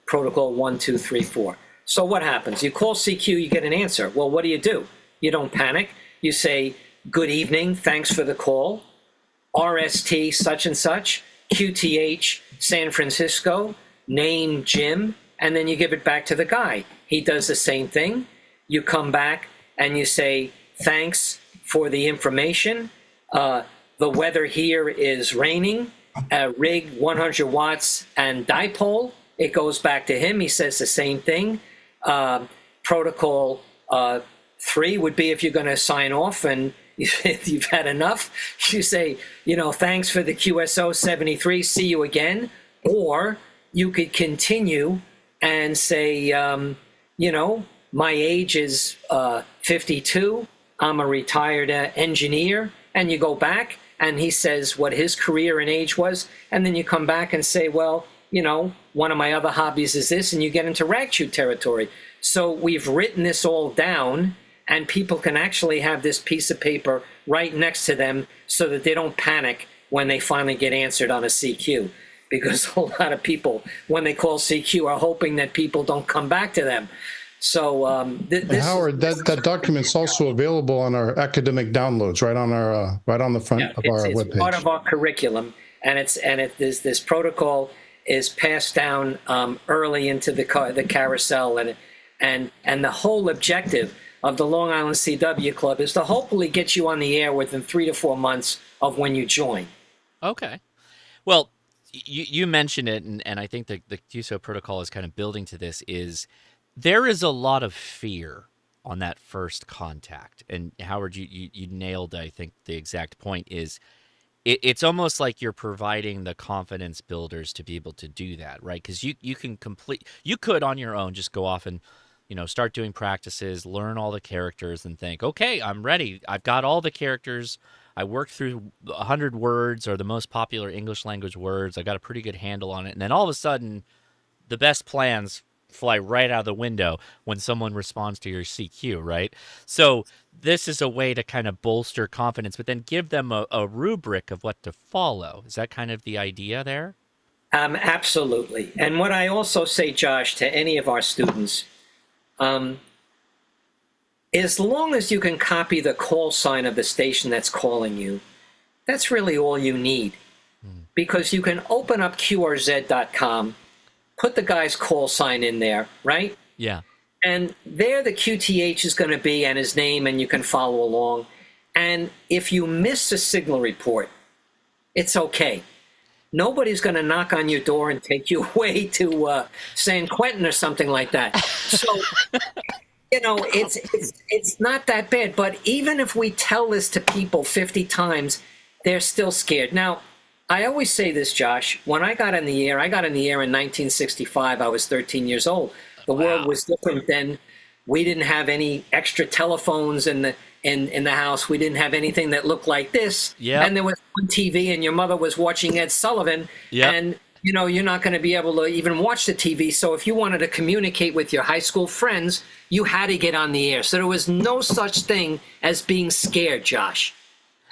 protocol 1, 2, 3, 4. So what happens? You call CQ, you get an answer. Well, what do? You don't panic. You say, good evening, thanks for the call. RST such and such, QTH San Francisco, name Jim, and then you give it back to the guy. He does the same thing. You come back and you say, thanks for the information. The weather here is raining. Rig 100 watts and dipole. It goes back to him. He says the same thing. Protocol 3 would be if you're going to sign off and you've had enough. You say, thanks for the QSO 73. See you again. Or you could continue and say, my age is 52. I'm a retired engineer. And you go back and he says what his career and age was. And then you come back and say, well, one of my other hobbies is this, and you get into rag shoot territory. So we've written this all down, and people can actually have this piece of paper right next to them so that they don't panic when they finally get answered on a CQ. Because a lot of people, when they call CQ, are hoping that people don't come back to them. So Howard, that document's also available on our academic downloads, right on the front of our webpage. It's part of our curriculum, and this protocol is passed down early into the carousel, and the whole objective of the Long Island CW Club is to hopefully get you on the air within 3 to 4 months of when you join. Okay. Well, you mentioned it, and I think the QSO protocol is kind of building to this, is there is a lot of fear on that first contact. And Howard, you nailed, I think, the exact point is, it's almost like you're providing the confidence builders to be able to do that, right? Because you could on your own just go off and, start doing practices, learn all the characters and think, okay, I'm ready. I've got all the characters. I worked through 100 words or the most popular English language words. I got a pretty good handle on it. And then all of a sudden, the best plans fly right out of the window when someone responds to your CQ, right? So this is a way to kind of bolster confidence, but then give them a rubric of what to follow. Is that kind of the idea there? Absolutely. And what I also say, Josh, to any of our students, as long as you can copy the call sign of the station that's calling you, that's really all you need. Because you can open up QRZ.com, put the guy's call sign in there, right? Yeah. And there the QTH is going to be and his name, and you can follow along. And if you miss a signal report, it's okay. Nobody's going to knock on your door and take you away to San Quentin or something like that. So, it's not that bad. But even if we tell this to people 50 times, they're still scared. Now, I always say this, Josh. When I got in the air in 1965. I was 13 years old. The world was different then. We didn't have any extra telephones in the house. We didn't have anything that looked like this. Yeah. And there was one TV, and your mother was watching Ed Sullivan. Yep. And you're not going to be able to even watch the TV. So if you wanted to communicate with your high school friends, you had to get on the air. So there was no such thing as being scared, Josh.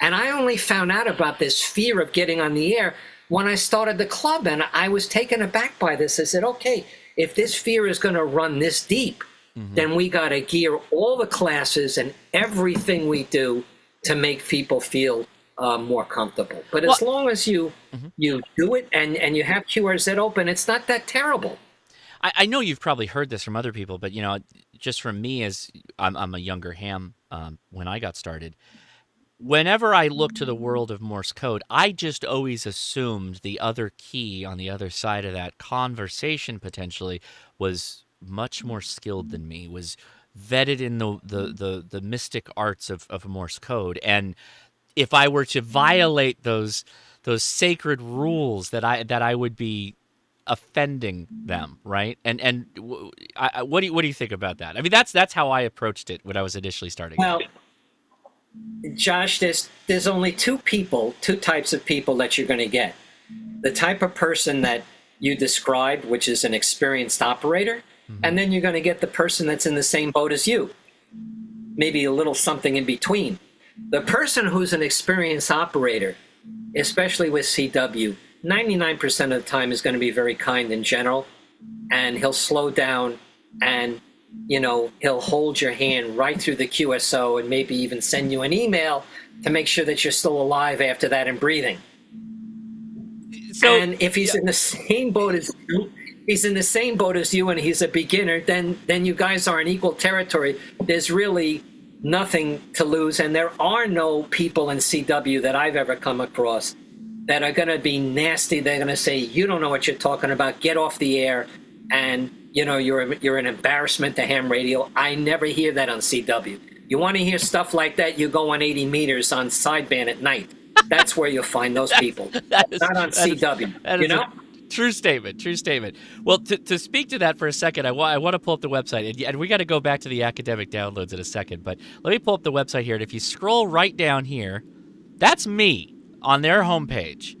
And I only found out about this fear of getting on the air when I started the club, and I was taken aback by this. I said, okay, if this fear is going to run this deep, then we got to gear all the classes and everything we do to make people feel more comfortable. But as long as you do it and you have QRZ open, it's not that terrible. I know you've probably heard this from other people, but just from me, as I'm a younger ham when I got started, whenever I look to the world of Morse code, I just always assumed the other key on the other side of that conversation potentially was much more skilled than me, was vetted in the mystic arts of Morse code. And if I were to violate those sacred rules, that I would be offending them, right? And what do you think about that? I mean, that's how I approached it when I was initially starting. Well, Josh, there's only two types of people that you're going to get. The type of person that you described, which is an experienced operator, and then you're going to get the person that's in the same boat as you, maybe a little something in between. The person who's an experienced operator, especially with CW, 99% of the time is going to be very kind in general, and he'll slow down and he'll hold your hand right through the QSO and maybe even send you an email to make sure that you're still alive after that and breathing. So, and if he's in the same boat as you, and he's a beginner, then you guys are in equal territory. There's really nothing to lose, and there are no people in CW that I've ever come across that are going to be nasty. They're going to say, you don't know what you're talking about, get off the air, and you're an embarrassment to ham radio. I never hear that on CW. You want to hear stuff like that, you go on 80 meters on sideband at night. That's where you'll find those people. Not on CW. True statement. Well, to speak to that for a second, I want to pull up the website, and we got to go back to the academic downloads in a second, but let me pull up the website here, and if you scroll right down here, that's me on their homepage.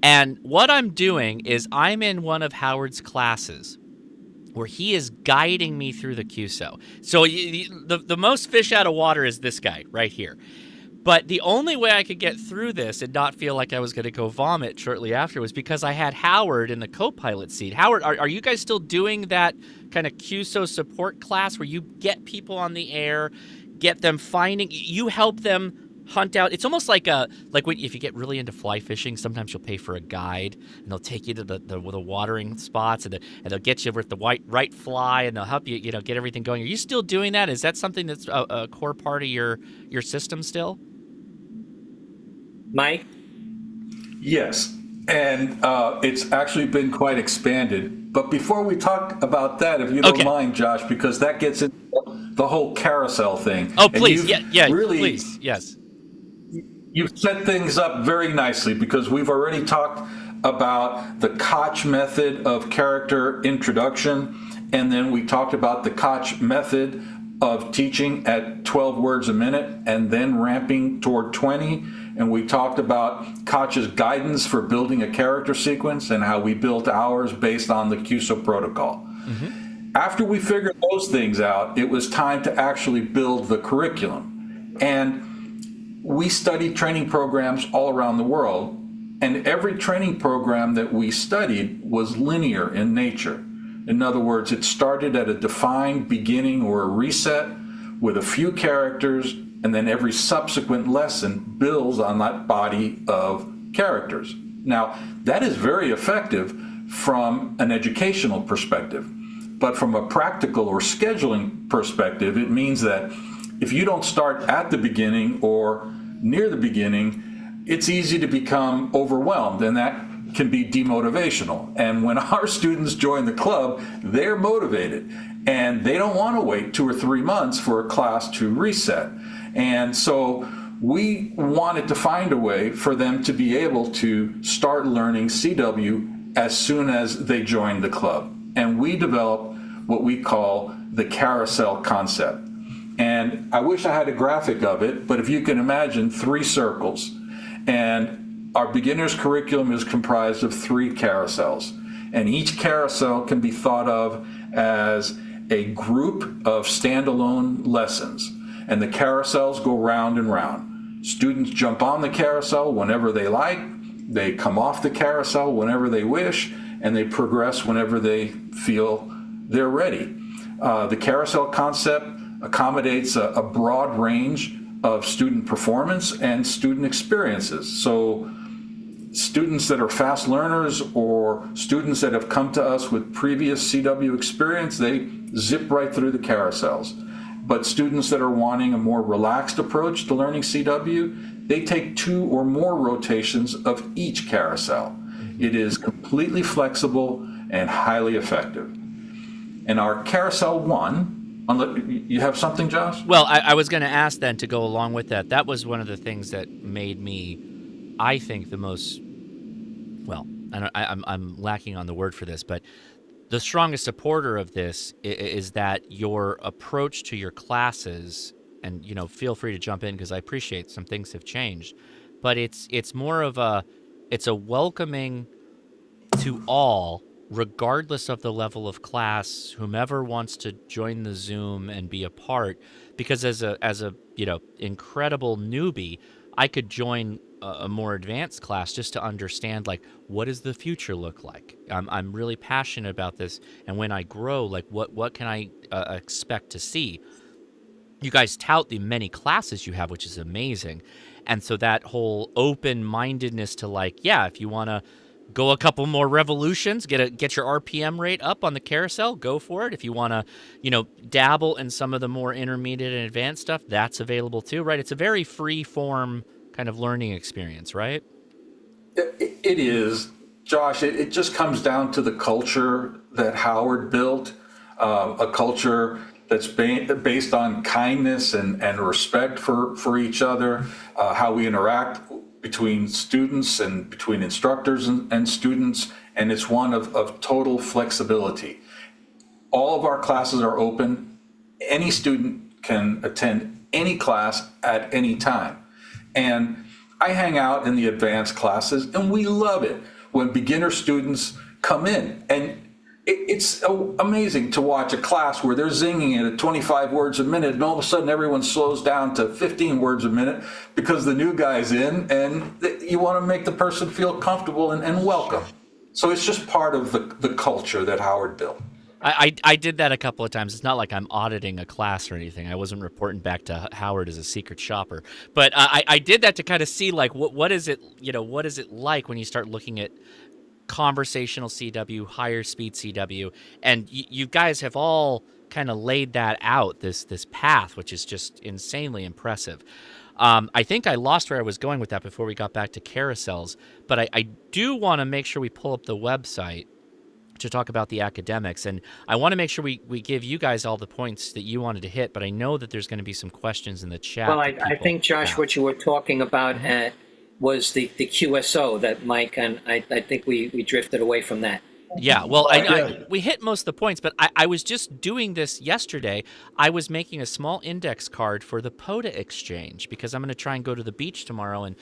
And what I'm doing is I'm in one of Howard's classes where he is guiding me through the QSO. So the most fish out of water is this guy right here. But the only way I could get through this and not feel like I was going to go vomit shortly after was because I had Howard in the co-pilot seat. Howard, are you guys still doing that kind of QSO support class where you get people on the air, get them you help them hunt out? It's almost like if you get really into fly fishing, sometimes you'll pay for a guide and they'll take you to the watering spots and they'll get you with the right fly and they'll help you get everything going. Are you still doing that? Is that something that's a core part of your system still? Mike? Yes, and it's actually been quite expanded. But before we talk about that, if you don't mind, Josh, because that gets into the whole carousel thing. Oh, please. Really, please. Yes. You've set things up very nicely because we've already talked about the Koch method of character introduction, and then we talked about the Koch method of teaching at 12 words a minute and then ramping toward 20. And we talked about Koch's guidance for building a character sequence and how we built ours based on the QSO protocol. Mm-hmm. After we figured those things out, it was time to actually build the curriculum. And we studied training programs all around the world, and every training program that we studied was linear in nature. In other words, it started at a defined beginning or a reset with a few characters, and then every subsequent lesson builds on that body of characters. Now, that is very effective from an educational perspective. But from a practical or scheduling perspective, it means that if you don't start at the beginning or near the beginning, it's easy to become overwhelmed, and that can be demotivational. And when our students join the club, they're motivated, and they don't want to wait 2 or 3 months for a class to reset. And so we wanted to find a way for them to be able to start learning CW as soon as they joined the club. And we developed what we call the Carousel concept. And I wish I had a graphic of it, but if you can imagine 3 circles, and our beginner's curriculum is comprised of 3 carousels. And each carousel can be thought of as a group of standalone lessons. And the carousels go round and round. Students jump on the carousel whenever they like, they come off the carousel whenever they wish, and they progress whenever they feel they're ready. The carousel concept accommodates a broad range of student performance and student experiences. So students that are fast learners or students that have come to us with previous CW experience, they zip right through the carousels. But students that are wanting a more relaxed approach to learning CW, they take 2 or more rotations of each carousel. It is completely flexible and highly effective. And our Carousel 1, you have something, Josh? Well, I was going to ask then to go along with that. That was one of the things that made me, I think, the most, well, I'm lacking on the word for this, but the strongest supporter of this is that your approach to your classes, and feel free to jump in because I appreciate some things have changed, but it's more of it's a welcoming to all, regardless of the level of class, whomever wants to join the Zoom and be a part. Because as a incredible newbie, I could join a more advanced class just to understand, like, what does the future look like? I'm really passionate about this, and when I grow, like, what can I expect to see? You guys tout the many classes you have, which is amazing, and so that whole open-mindedness to, like, yeah, if you want to go a couple more revolutions, get your RPM rate up on the carousel, go for it. If you want to, dabble in some of the more intermediate and advanced stuff, that's available too, right? It's a very free-form kind of learning experience, right? It is, Josh. It just comes down to the culture that Howard built, a culture that's based on kindness and respect for each other, how we interact between students and between instructors and students, and it's one of total flexibility. All of our classes are open. Any student can attend any class at any time. And I hang out in the advanced classes, and we love it when beginner students come in. And it's so amazing to watch a class where they're zinging it at 25 words a minute, and all of a sudden everyone slows down to 15 words a minute because the new guy's in, and you want to make the person feel comfortable and welcome. So it's just part of the culture that Howard built. I did that a couple of times. It's not like I'm auditing a class or anything. I wasn't reporting back to Howard as a secret shopper. But I did that to kind of see, like, what is it, what is it like when you start looking at conversational CW, higher speed CW, and you guys have all kind of laid that out, this path, which is just insanely impressive. I think I lost where I was going with that before we got back to carousels, but I do want to make sure we pull up the website to talk about the academics, and I want to make sure we give you guys all the points that you wanted to hit, but I know that there's going to be some questions in the chat. Well, I think, Josh, what you were talking about was the QSO that Mike, and I think we drifted away from that. Yeah, well, we hit most of the points, but I was just doing this yesterday. I was making a small index card for the POTA exchange because I'm going to try and go to the beach tomorrow and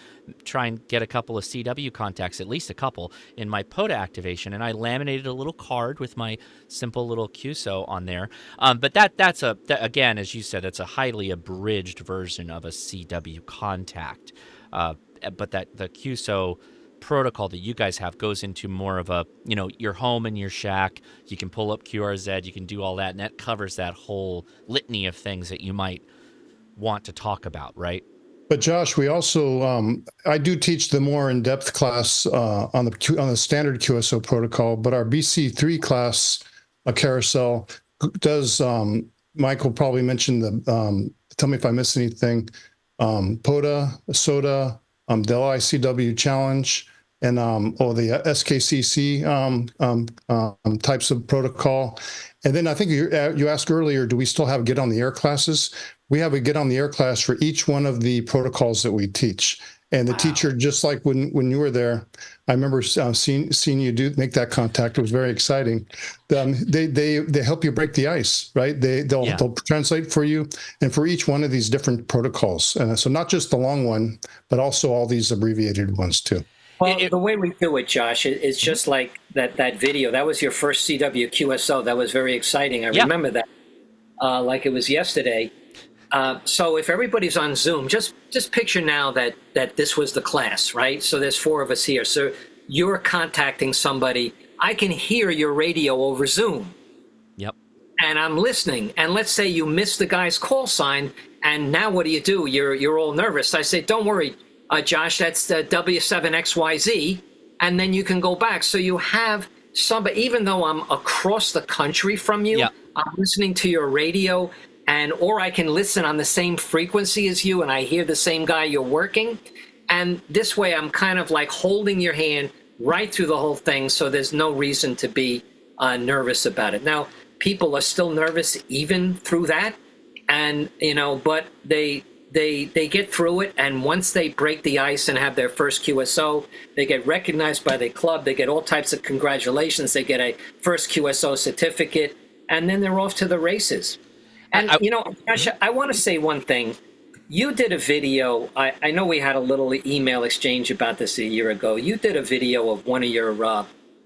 try and get a couple of CW contacts, at least a couple, in my POTA activation. And I laminated a little card with my simple little QSO on there. But that's again, as you said, that's a highly abridged version of a CW contact. But that the QSO protocol that you guys have goes into more of a, your home and your shack. You can pull up QRZ, you can do all that, and that covers that whole litany of things that you might want to talk about, right? But Josh, we also I do teach the more in-depth class on the standard QSO protocol, but our BC3 class Carousel, does Michael probably mentioned the, tell me if I miss anything, POTA, SOTA, the LICW challenge, and the SKCC types of protocol. And then I think you asked earlier, do we still have Get on the Air classes? We have a Get on the Air class for each one of the protocols that we teach. And the teacher, just like when you were there, I remember seeing you make that contact. It was very exciting. They help you break the ice, right? They'll translate for you, and for each one of these different protocols. And so not just the long one, but also all these abbreviated ones too. Well, the way we do it, Josh, is just like that video. That was your first CW QSO. That was very exciting. I remember that like it was yesterday. So if everybody's on Zoom, just picture now that this was the class, right? So there's 4 of us here. So you're contacting somebody. I can hear your radio over Zoom. Yep. And I'm listening. And let's say you missed the guy's call sign. And now what do? You're all nervous. I say, don't worry, Josh, that's the W7XYZ. And then you can go back. So you have somebody, even though I'm across the country from you, I'm listening to your radio. Or I can listen on the same frequency as you, and I hear the same guy you're working. And this way, I'm kind of like holding your hand right through the whole thing, so there's no reason to be nervous about it. Now, people are still nervous even through that, and but they get through it. And once they break the ice and have their first QSO, they get recognized by the club. They get all types of congratulations. They get a first QSO certificate, and then they're off to the races. And, Josh, I want to say one thing. You did a video. I know we had a little email exchange about this a year ago. You did a video of one of your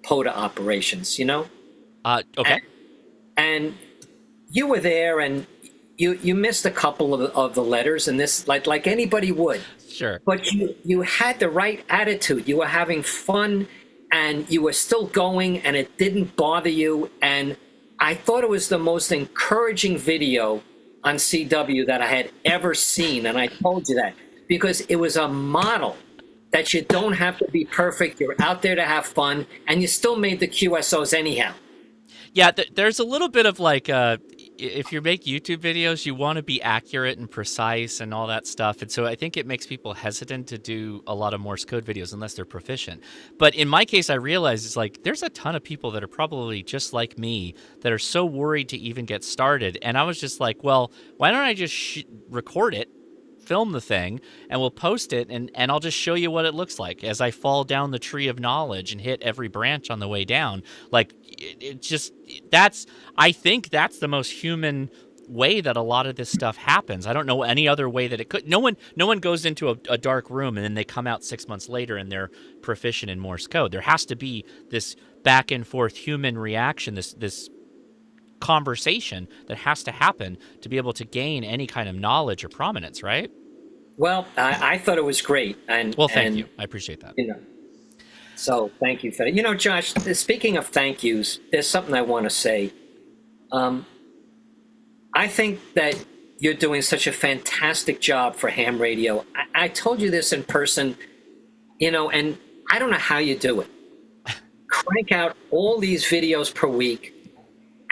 POTA operations, Okay. And you were there, and you missed a couple of the letters, and this, like anybody would. Sure. But you had the right attitude. You were having fun, and you were still going, and it didn't bother you. And I thought it was the most encouraging video on CW that I had ever seen, and I told you that because it was a model that you don't have to be perfect. You're out there to have fun, and you still made the QSOs anyhow. Yeah, there's a little bit of like, if you make YouTube videos, you want to be accurate and precise and all that stuff. And so I think it makes people hesitant to do a lot of Morse code videos unless they're proficient. But in my case, I realized it's like there's a ton of people that are probably just like me that are so worried to even get started. And I was just like, well, why don't I just record it, film the thing, and we'll post it, and I'll just show you what it looks like as I fall down the tree of knowledge and hit every branch on the way down. Like I think that's the most human way that a lot of this stuff happens. I don't know any other way that it could. No one goes into a dark room and then they come out 6 months later and they're proficient in Morse code. There has to be this back and forth human reaction, this conversation that has to happen to be able to gain any kind of knowledge or prominence, right? Well, I thought it was great. And thank you. I appreciate that. So thank you for that. Josh, speaking of thank yous, there's something I want to say. I think that you're doing such a fantastic job for ham radio. I told you this in person, and I don't know how you do it. Crank out all these videos per week.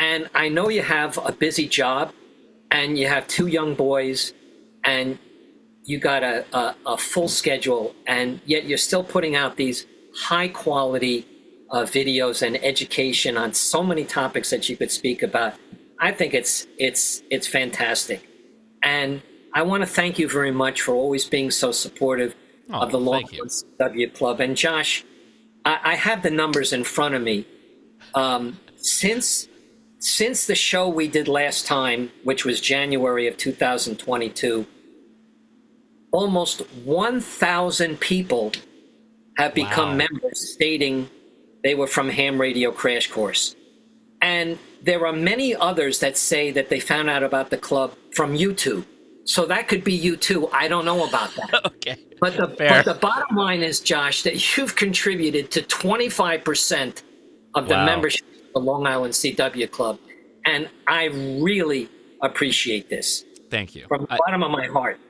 And I know you have a busy job, and you have 2 young boys, and you got a full schedule, and yet you're still putting out these high quality videos and education on so many topics that you could speak about. I think it's fantastic, and I want to thank you very much for always being so supportive of the Longhorn CW Club. And Josh, I have the numbers in front of me. Since the show we did last time, which was January of 2022, almost 1,000 people have become members stating they were from Ham Radio Crash Course. And there are many others that say that they found out about the club from YouTube. So that could be you too. I don't know about that. Okay. But the bottom line is, Josh, that you've contributed to 25% of the membership of the Long Island CW Club. And I really appreciate this. Thank you. From the bottom of my heart.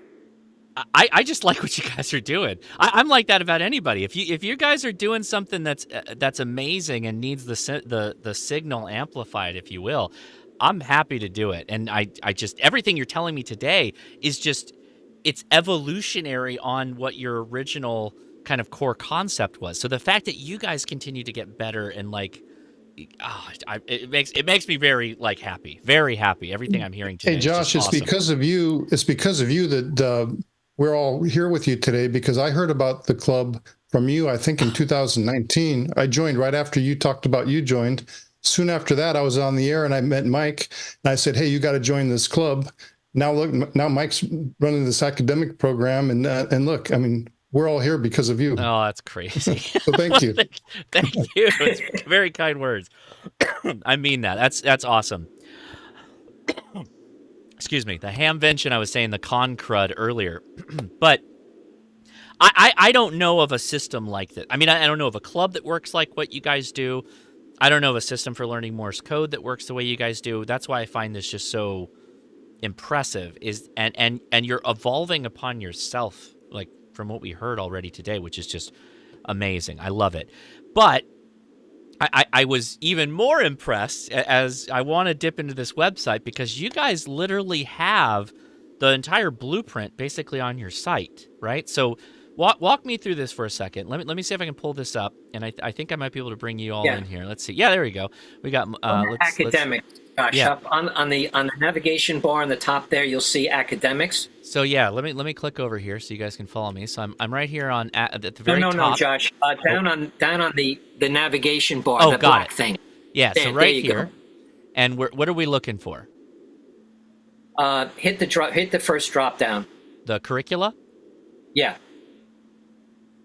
I just like what you guys are doing. I'm like that about anybody. If you guys are doing something that's amazing and needs the signal amplified, if you will, I'm happy to do it. And I just everything you're telling me today is just it's evolutionary on what your original kind of core concept was. So the fact that you guys continue to get better and like it makes me very like happy, very happy. Everything I'm hearing today. Hey, Josh, is just it's awesome. because of you. It's because of you that we're all here with you today, because I heard about the club from you, I think in 2019. I joined right after you talked about you joined. Soon after that, I was on the air and I met Mike and I said, hey, you got to join this club. Now look, now Mike's running this academic program and look, I mean, we're all here because of you. Oh, that's crazy. So thank you. Thank you. It's very kind words. I mean that. That's awesome. Excuse me. The hamvention, I was saying the con crud earlier, but I don't know of a system like that. I mean, I don't know of a club that works like what you guys do. I don't know of a system for learning Morse code that works the way you guys do. That's why I find this just so impressive. And you're evolving upon yourself, like from what we heard already today, which is just amazing. I love it. But I was even more impressed as I want to dip into this website because you guys literally have the entire blueprint basically on your site, right? So walk me through this for a second. Let me see if I can pull this up, and I think I might be able to bring you all in here. Let's see. Yeah, there we go. We got academic. Gosh, yeah. up on the navigation bar on the top there, you'll see academics. So yeah, let me click over here so you guys can follow me. So I'm right here on at the very top. No, Josh. Down on the navigation bar. Oh, the got black it. thing. Yeah. There, so right there here, and what are we looking for? Hit the first drop down. The curricula. Yeah.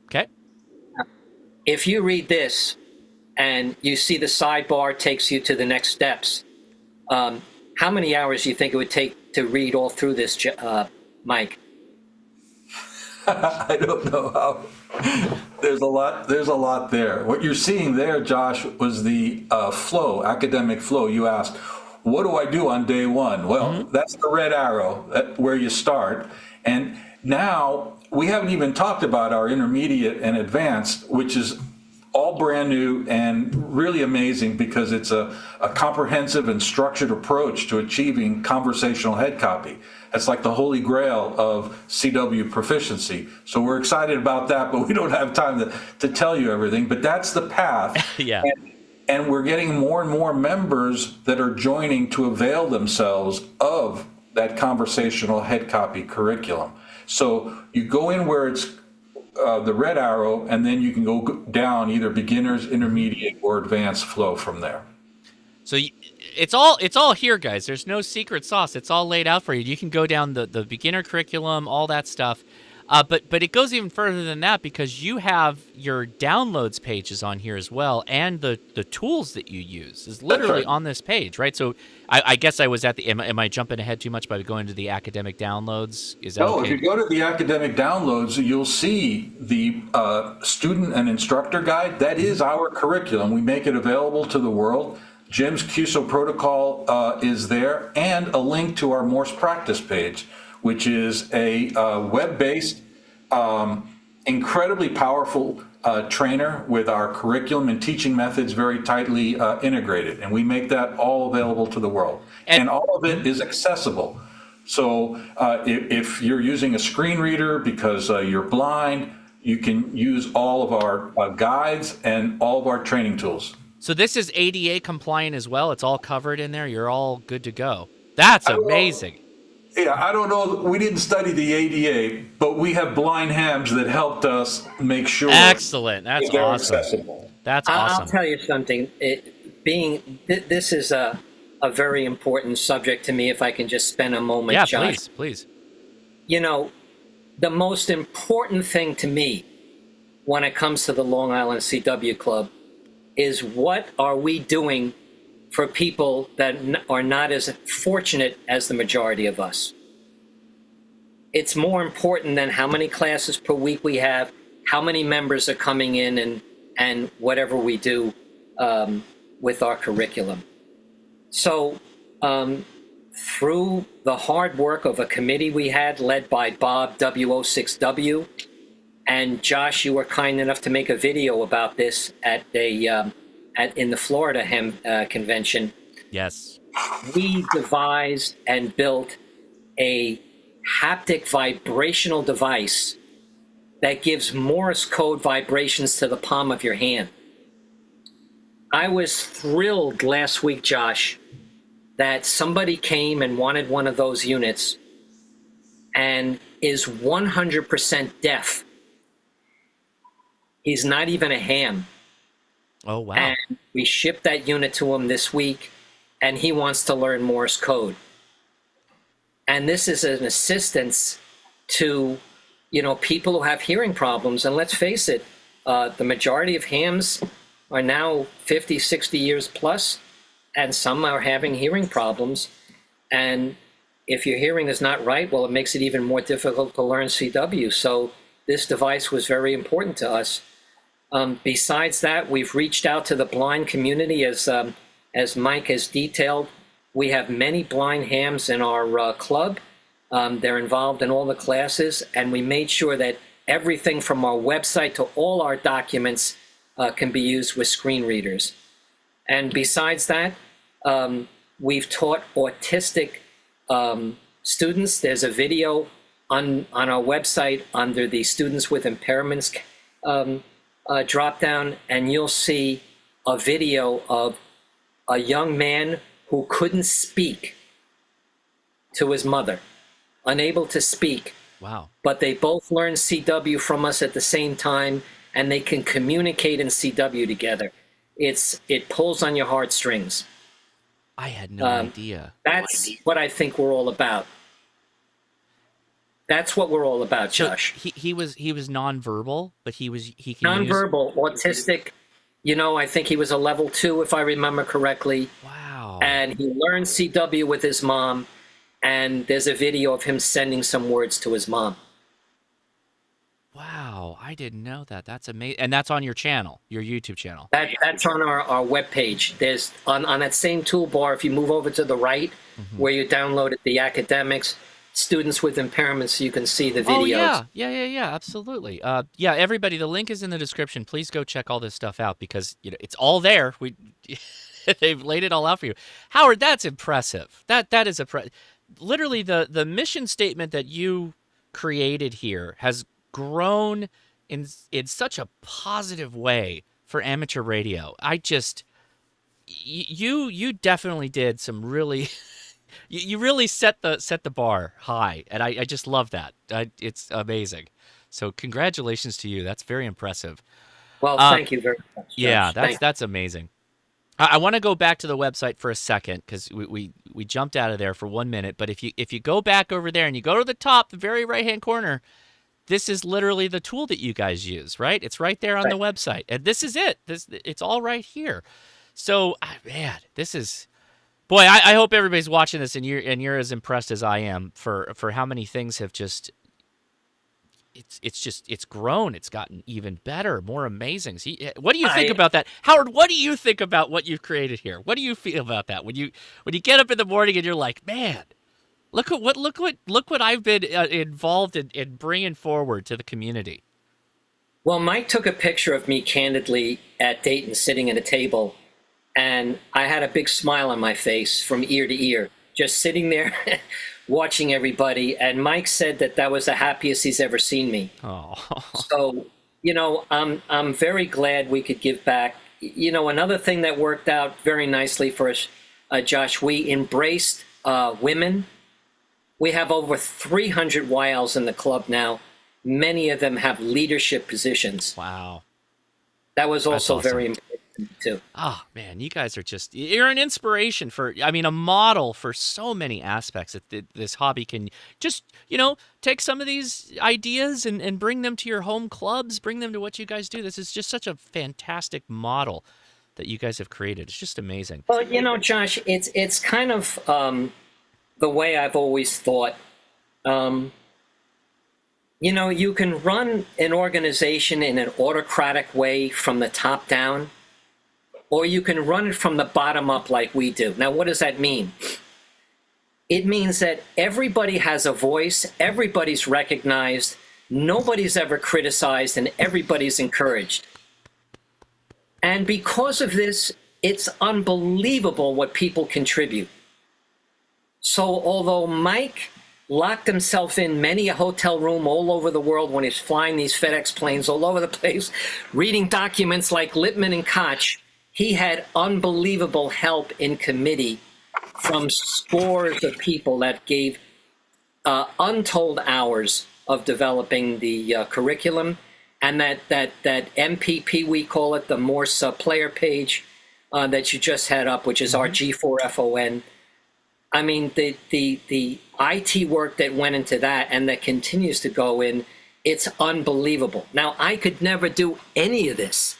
Okay. If you read this, and you see the sidebar takes you to the next steps. How many hours do you think it would take to read all through this, Mike? I don't know how. There's a lot there. What you're seeing there, Josh, was the flow, academic flow. You asked, what do I do on day one? Well, that's the red arrow where you start. And now we haven't even talked about our intermediate and advanced, which is all brand new and really amazing because it's a comprehensive and structured approach to achieving conversational head copy. It's like the holy grail of CW proficiency. So we're excited about that, but we don't have time to tell you everything. But that's the path. Yeah. And we're getting more and more members that are joining to avail themselves of that conversational head copy curriculum. So you go in where it's the red arrow, and then you can go down either beginners, intermediate, or advanced flow from there. So it's all here, guys. There's no secret sauce. It's all laid out for you. You can go down the beginner curriculum, all that stuff. But it goes even further than that because you have your downloads pages on here as well, and the tools that you use is literally on this page, right? So I guess I was at the. Am I jumping ahead too much by going to the academic downloads? Is that okay? If you go to the academic downloads, you'll see the student and instructor guide. That is our curriculum. We make it available to the world. Jim's QSO protocol is there, and a link to our Morse practice page, which is a web-based, incredibly powerful trainer with our curriculum and teaching methods very tightly integrated. And we make that all available to the world. And all of it is accessible. So if you're using a screen reader because you're blind, you can use all of our guides and all of our training tools. So this is ADA compliant as well. It's all covered in there. You're all good to go. That's amazing. Yeah, I don't know. We didn't study the ADA, but we have blind hams that helped us make sure. Excellent. That's awesome. Accessible. That's awesome. I'll tell you something. This is a very important subject to me. If I can just spend a moment, yeah, Josh. please. You know, the most important thing to me when it comes to the Long Island CW Club is what are we doing for people that are not as fortunate as the majority of us. It's more important than how many classes per week we have, how many members are coming in, and whatever we do with our curriculum. So through the hard work of a committee we had led by Bob W06W, and Josh, you were kind enough to make a video about this at in the Florida Hem convention. Yes. We devised and built a haptic vibrational device that gives Morse code vibrations to the palm of your hand. I was thrilled last week, Josh, that somebody came and wanted one of those units and is 100% deaf. He's not even a ham. Oh, wow. And we shipped that unit to him this week, and he wants to learn Morse code. And this is an assistance to, people who have hearing problems. And let's face it, the majority of hams are now 50, 60 years plus, and some are having hearing problems. And if your hearing is not right, well, it makes it even more difficult to learn CW. So this device was very important to us. Besides that, we've reached out to the blind community, as Mike has detailed. We have many blind hams in our club. They're involved in all the classes, and we made sure that everything from our website to all our documents can be used with screen readers. And besides that, we've taught autistic students. There's a video on our website under the Students with Impairments drop down, and you'll see a video of a young man who couldn't speak to his mother, unable to speak. Wow. But they both learned CW from us at the same time, and they can communicate in CW together. It pulls on your heartstrings. I had no idea. That's what I think we're all about. That's what we're all about, Josh. So he was nonverbal, but he can nonverbal, autistic. I think he was a level 2, if I remember correctly. Wow. And he learned CW with his mom, and there's a video of him sending some words to his mom. Wow, I didn't know that. That's amazing. And that's on your channel, your YouTube channel. That's on our webpage. There's on that same toolbar, if you move over to the right, where you downloaded the academics, students with impairments, you can see the videos. Oh, yeah, absolutely. Yeah, everybody, the link is in the description. Please go check all this stuff out because it's all there. They've laid it all out for you. Howard, that's impressive. That is literally the mission statement that you created here has grown in such a positive way for amateur radio. You definitely did some really you really set the bar high, and I just love that. It's amazing. So congratulations to you. That's very impressive. Well, thank you very much, Josh. Yeah, that's amazing. I want to go back to the website for a second because we jumped out of there for 1 minute. But if you go back over there and you go to the top, the very right-hand corner, this is literally the tool that you guys use, right? It's right there on the website, and this is it. It's all right here. So, man, this is. Boy, I hope everybody's watching this and you're as impressed as I am for how many things have just it's grown. It's gotten even better, more amazing. What do you think about that, Howard? What do you think about what you've created here? What do you feel about that when you get up in the morning and you're like, man, look what I've been involved in bringing forward to the community. Well, Mike took a picture of me candidly at Dayton, sitting at a table. And I had a big smile on my face from ear to ear, just sitting there watching everybody. And Mike said that was the happiest he's ever seen me. Oh. So, I'm very glad we could give back. Another thing that worked out very nicely for us, Josh, we embraced women. We have over 300 YLs in the club now. Many of them have leadership positions. Wow. That was also awesome. very important too. Oh, man, you guys are you're an inspiration a model for so many aspects that this hobby can just, take some of these ideas and bring them to your home clubs, bring them to what you guys do. This is just such a fantastic model that you guys have created. It's just amazing. Well, Josh, it's kind of the way I've always thought. You can run an organization in an autocratic way from the top down, or you can run it from the bottom up like we do. Now, what does that mean? It means that everybody has a voice, everybody's recognized, nobody's ever criticized, and everybody's encouraged. And because of this, it's unbelievable what people contribute. So although Mike locked himself in many a hotel room all over the world when he's flying these FedEx planes all over the place, reading documents like Lippmann and Koch, he had unbelievable help in committee from scores of people that gave untold hours of developing the curriculum, and that MPP, we call it, the Morse player page that you just had up, which is our G4FON. I mean, the IT work that went into that and that continues to go in, it's unbelievable. Now, I could never do any of this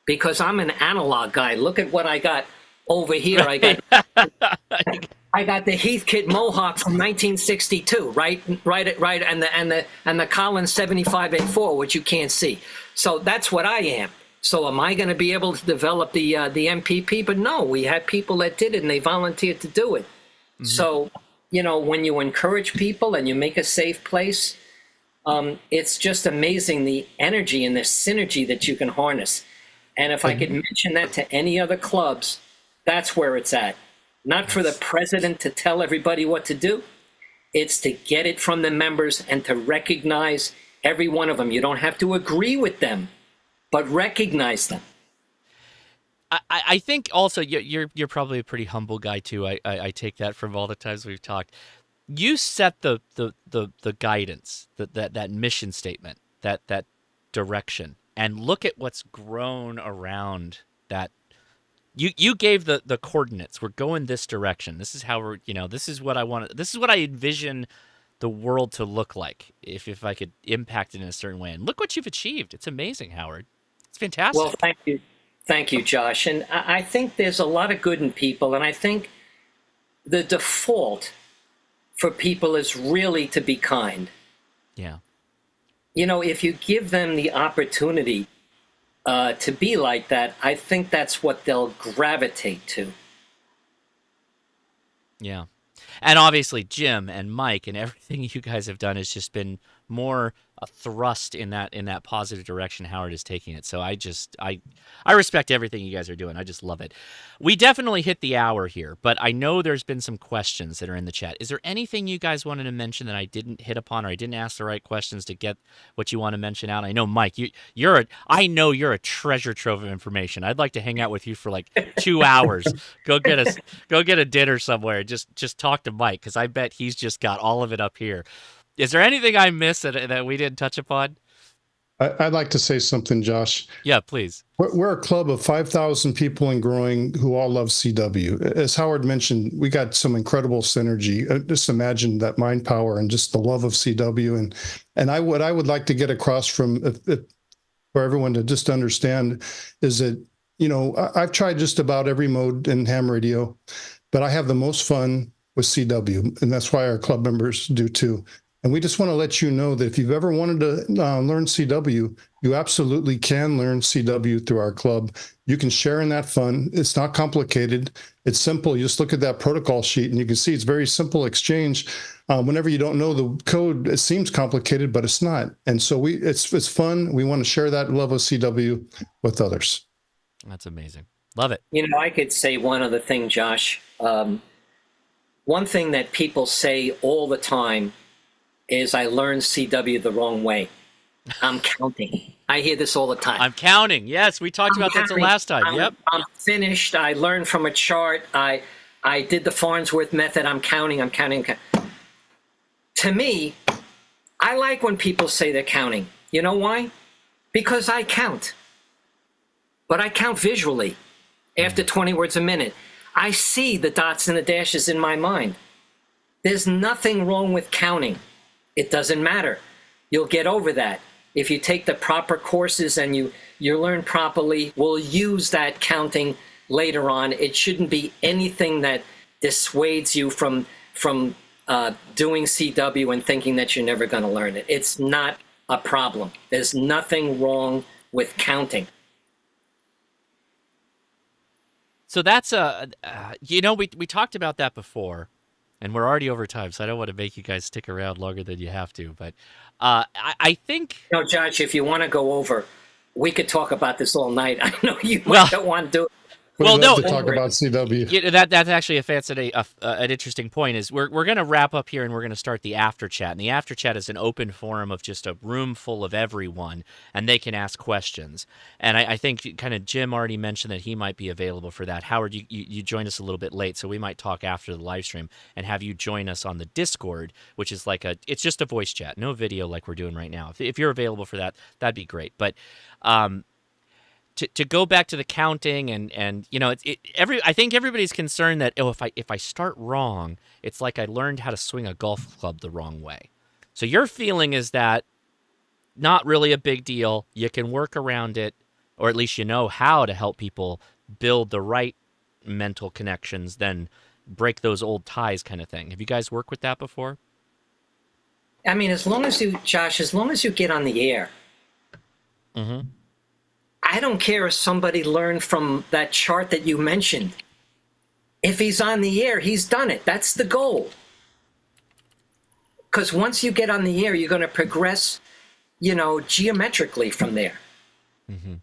because I'm an analog guy. Look at what I got over here. I got the Heathkit Mohawk from 1962, right, and the Collins 7584, which you can't see. So that's what I am. So am I going to be able to develop the MPP? But no, we had people that did it, and they volunteered to do it. Mm-hmm. So, you know, when you encourage people and you make a safe place, it's just amazing the energy and the synergy that you can harness. And if I could mention that to any other clubs, that's where it's at. Not for the president to tell everybody what to do. It's to get it from the members and to recognize every one of them. You don't have to agree with them, but recognize them. I think also you're probably a pretty humble guy too. I take that from all the times we've talked. You set the guidance, that mission statement, that direction, and look at what's grown around that. You gave the coordinates. We're going this direction. This is how this is what I want. This is what I envision the world to look like if I could impact it in a certain way. And look what you've achieved. It's amazing, Howard. It's fantastic. Well, thank you. Thank you, Josh. And I think there's a lot of good in people. And I think the default for people is really to be kind. Yeah. You know, if you give them the opportunity to be like that, I think that's what they'll gravitate to. Yeah. And obviously Jim and Mike and everything you guys have done has just been more a thrust in that positive direction Howard is taking it. So I respect everything you guys are doing. I just love it. We definitely hit the hour here, but I know there's been some questions that are in the chat. Is there anything you guys wanted to mention that I didn't hit upon, or I didn't ask the right questions to get what you want to mention out? I know, Mike, I know you're a treasure trove of information. I'd like to hang out with you for like 2 hours. Go get a dinner somewhere. Just talk to Mike, because I bet he's just got all of it up here. Is there anything I missed that we didn't touch upon? I'd like to say something, Josh. Yeah, please. We're a club of 5,000 people and growing who all love CW. As Howard mentioned, we got some incredible synergy. Just imagine that mind power and just the love of CW. And what I would like to get across for everyone to just understand is that, I've tried just about every mode in ham radio, but I have the most fun with CW, and that's why our club members do too. And we just want to let you know that if you've ever wanted to learn CW, you absolutely can learn CW through our club. You can share in that fun. It's not complicated. It's simple. You just look at that protocol sheet and you can see it's very simple exchange. Whenever you don't know the code, it seems complicated, but it's not. And so it's fun. We want to share that love of CW with others. That's amazing. Love it. I could say one other thing, Josh. One thing that people say all the time is I learned CW the wrong way. I'm counting. I hear this all the time. I'm counting. Yes, we talked about that the last time. Yep. I'm finished. I learned from a chart. I did the Farnsworth method. I'm counting. To me, I like when people say they're counting. You know why? Because I count. But I count visually after 20 words a minute. I see the dots and the dashes in my mind. There's nothing wrong with counting. It doesn't matter. You'll get over that. If you take the proper courses and you learn properly, we'll use that counting later on. It shouldn't be anything that dissuades you from doing CW and thinking that you're never going to learn it. It's not a problem. There's nothing wrong with counting. So that's we talked about that before. And we're already over time, so I don't want to make you guys stick around longer than you have to. But I think... No, Josh, if you want to go over, we could talk about this all night. I know you Well, might not want to do it. We'd Well, love no, to talk about CW. Yeah, that's actually an interesting point. Is we're going to wrap up here and we're going to start the after chat. And the after chat is an open forum of just a room full of everyone, and they can ask questions. And I think kind of Jim already mentioned that he might be available for that. Howard, you joined us a little bit late, so we might talk after the live stream and have you join us on the Discord, which is it's just a voice chat, no video like we're doing right now. If you're available for that, that'd be great. But To go back to the counting and I think everybody's concerned that if I start wrong, it's like I learned how to swing a golf club the wrong way. So your feeling is that not really a big deal. You can work around it, or at least you know how to help people build the right mental connections, then break those old ties kind of thing. Have you guys worked with that before? I mean, as long as you get on the air. Mm-hmm. I don't care if somebody learned from that chart that you mentioned. If he's on the air, he's done it. That's the goal. Because once you get on the air, you're going to progress, geometrically from there. Mm-hmm.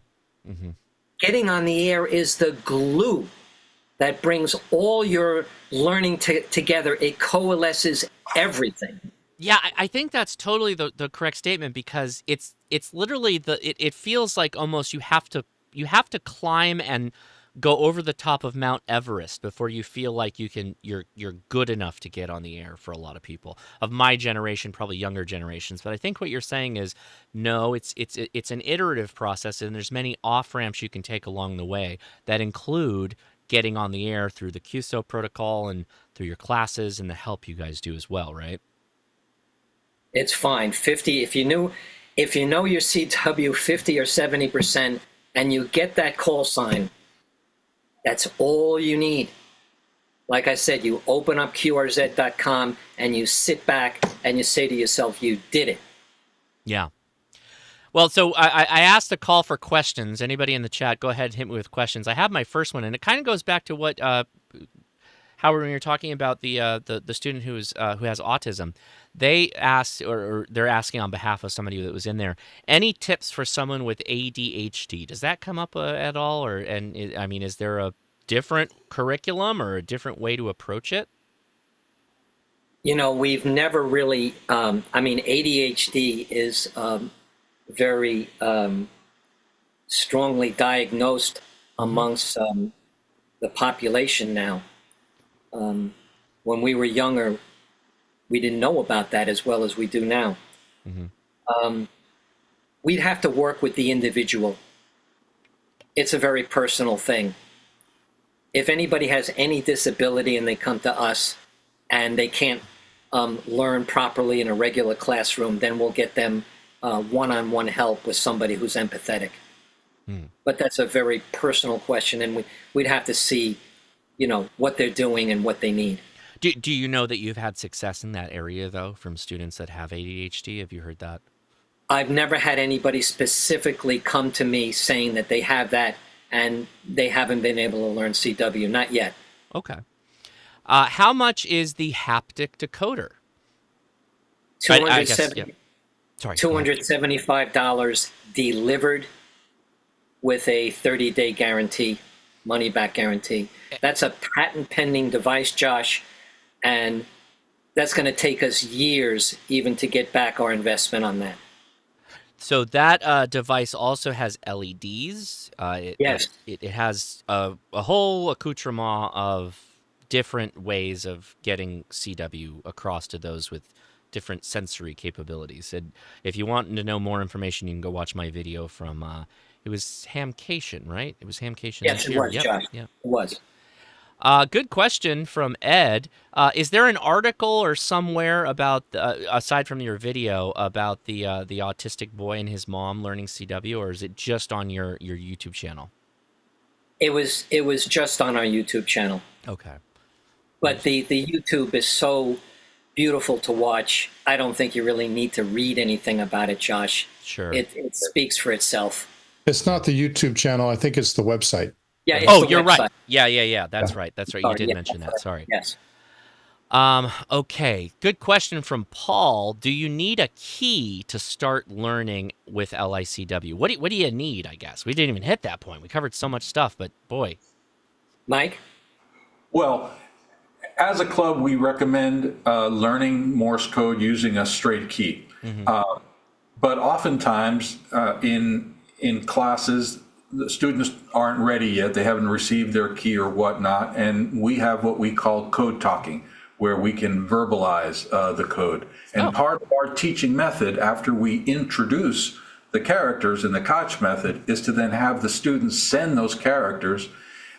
Mm-hmm. Getting on the air is the glue that brings all your learning together. It coalesces everything. Yeah, I think that's totally the correct statement, because it's literally it feels like almost you have to climb and go over the top of Mount Everest before you feel like you're good enough to get on the air for a lot of people of my generation, probably younger generations. But I think what you're saying is no, it's an iterative process, and there's many off ramps you can take along the way that include getting on the air through the QSO protocol and through your classes and the help you guys do as well, right? It's fine. 50, if you know your CW 50 or 70%, and you get that call sign, that's all you need. Like I said, you open up QRZ.com and you sit back and you say to yourself, you did it. Yeah. Well, so I asked the call for questions. Anybody in the chat, go ahead and hit me with questions. I have my first one, and it kind of goes back to what Howard, when you're talking about the student who has autism. They asked, or they're asking on behalf of somebody that was in there, any tips for someone with ADHD? Does that come up at all? Is there a different curriculum or a different way to approach it? We've never really, ADHD is very strongly diagnosed amongst the population now. When we were younger, we didn't know about that as well as we do now. Mm-hmm. We'd have to work with the individual. It's a very personal thing. If anybody has any disability and they come to us and they can't learn properly in a regular classroom, then we'll get them one-on-one help with somebody who's empathetic. But that's a very personal question, and we'd have to see what they're doing and what they need. Do you know that you've had success in that area, though, from students that have ADHD? Have you heard that? I've never had anybody specifically come to me saying that they have that and they haven't been able to learn CW. Not yet. Okay. How much is the haptic decoder? $275 delivered with a 30-day guarantee. Money-back guarantee. That's a patent-pending device, Josh, and that's going to take us years even to get back our investment on that. So that device also has LEDs. Yes. It has a whole accoutrement of different ways of getting CW across to those with different sensory capabilities. And if you want to know more information, you can go watch my video from... it was Hamcation, right? It was Hamcation. Yes, this it year. was, Josh. Yep. It was. Good question from Ed. Is there an article or somewhere about, aside from your video, about the autistic boy and his mom learning CW, or is it just on your YouTube channel? It was just on our YouTube channel. Okay. But the YouTube is so beautiful to watch. I don't think you really need to read anything about it, Josh. Sure. It speaks for itself. It's not the YouTube channel. I think it's the website. Yeah. Oh, you're right. Yeah. That's right. You did mention that. Sorry. Yes. Okay, good question from Paul. Do you need a key to start learning with LICW? What do you need, I guess? We didn't even hit that point. We covered so much stuff, but boy. Mike? Well, as a club, we recommend learning Morse code using a straight key. But oftentimes in classes, the students aren't ready yet. They haven't received their key or whatnot. And we have what we call code talking, where we can verbalize the code. And part of our teaching method, after we introduce the characters in the Koch method, is to then have the students send those characters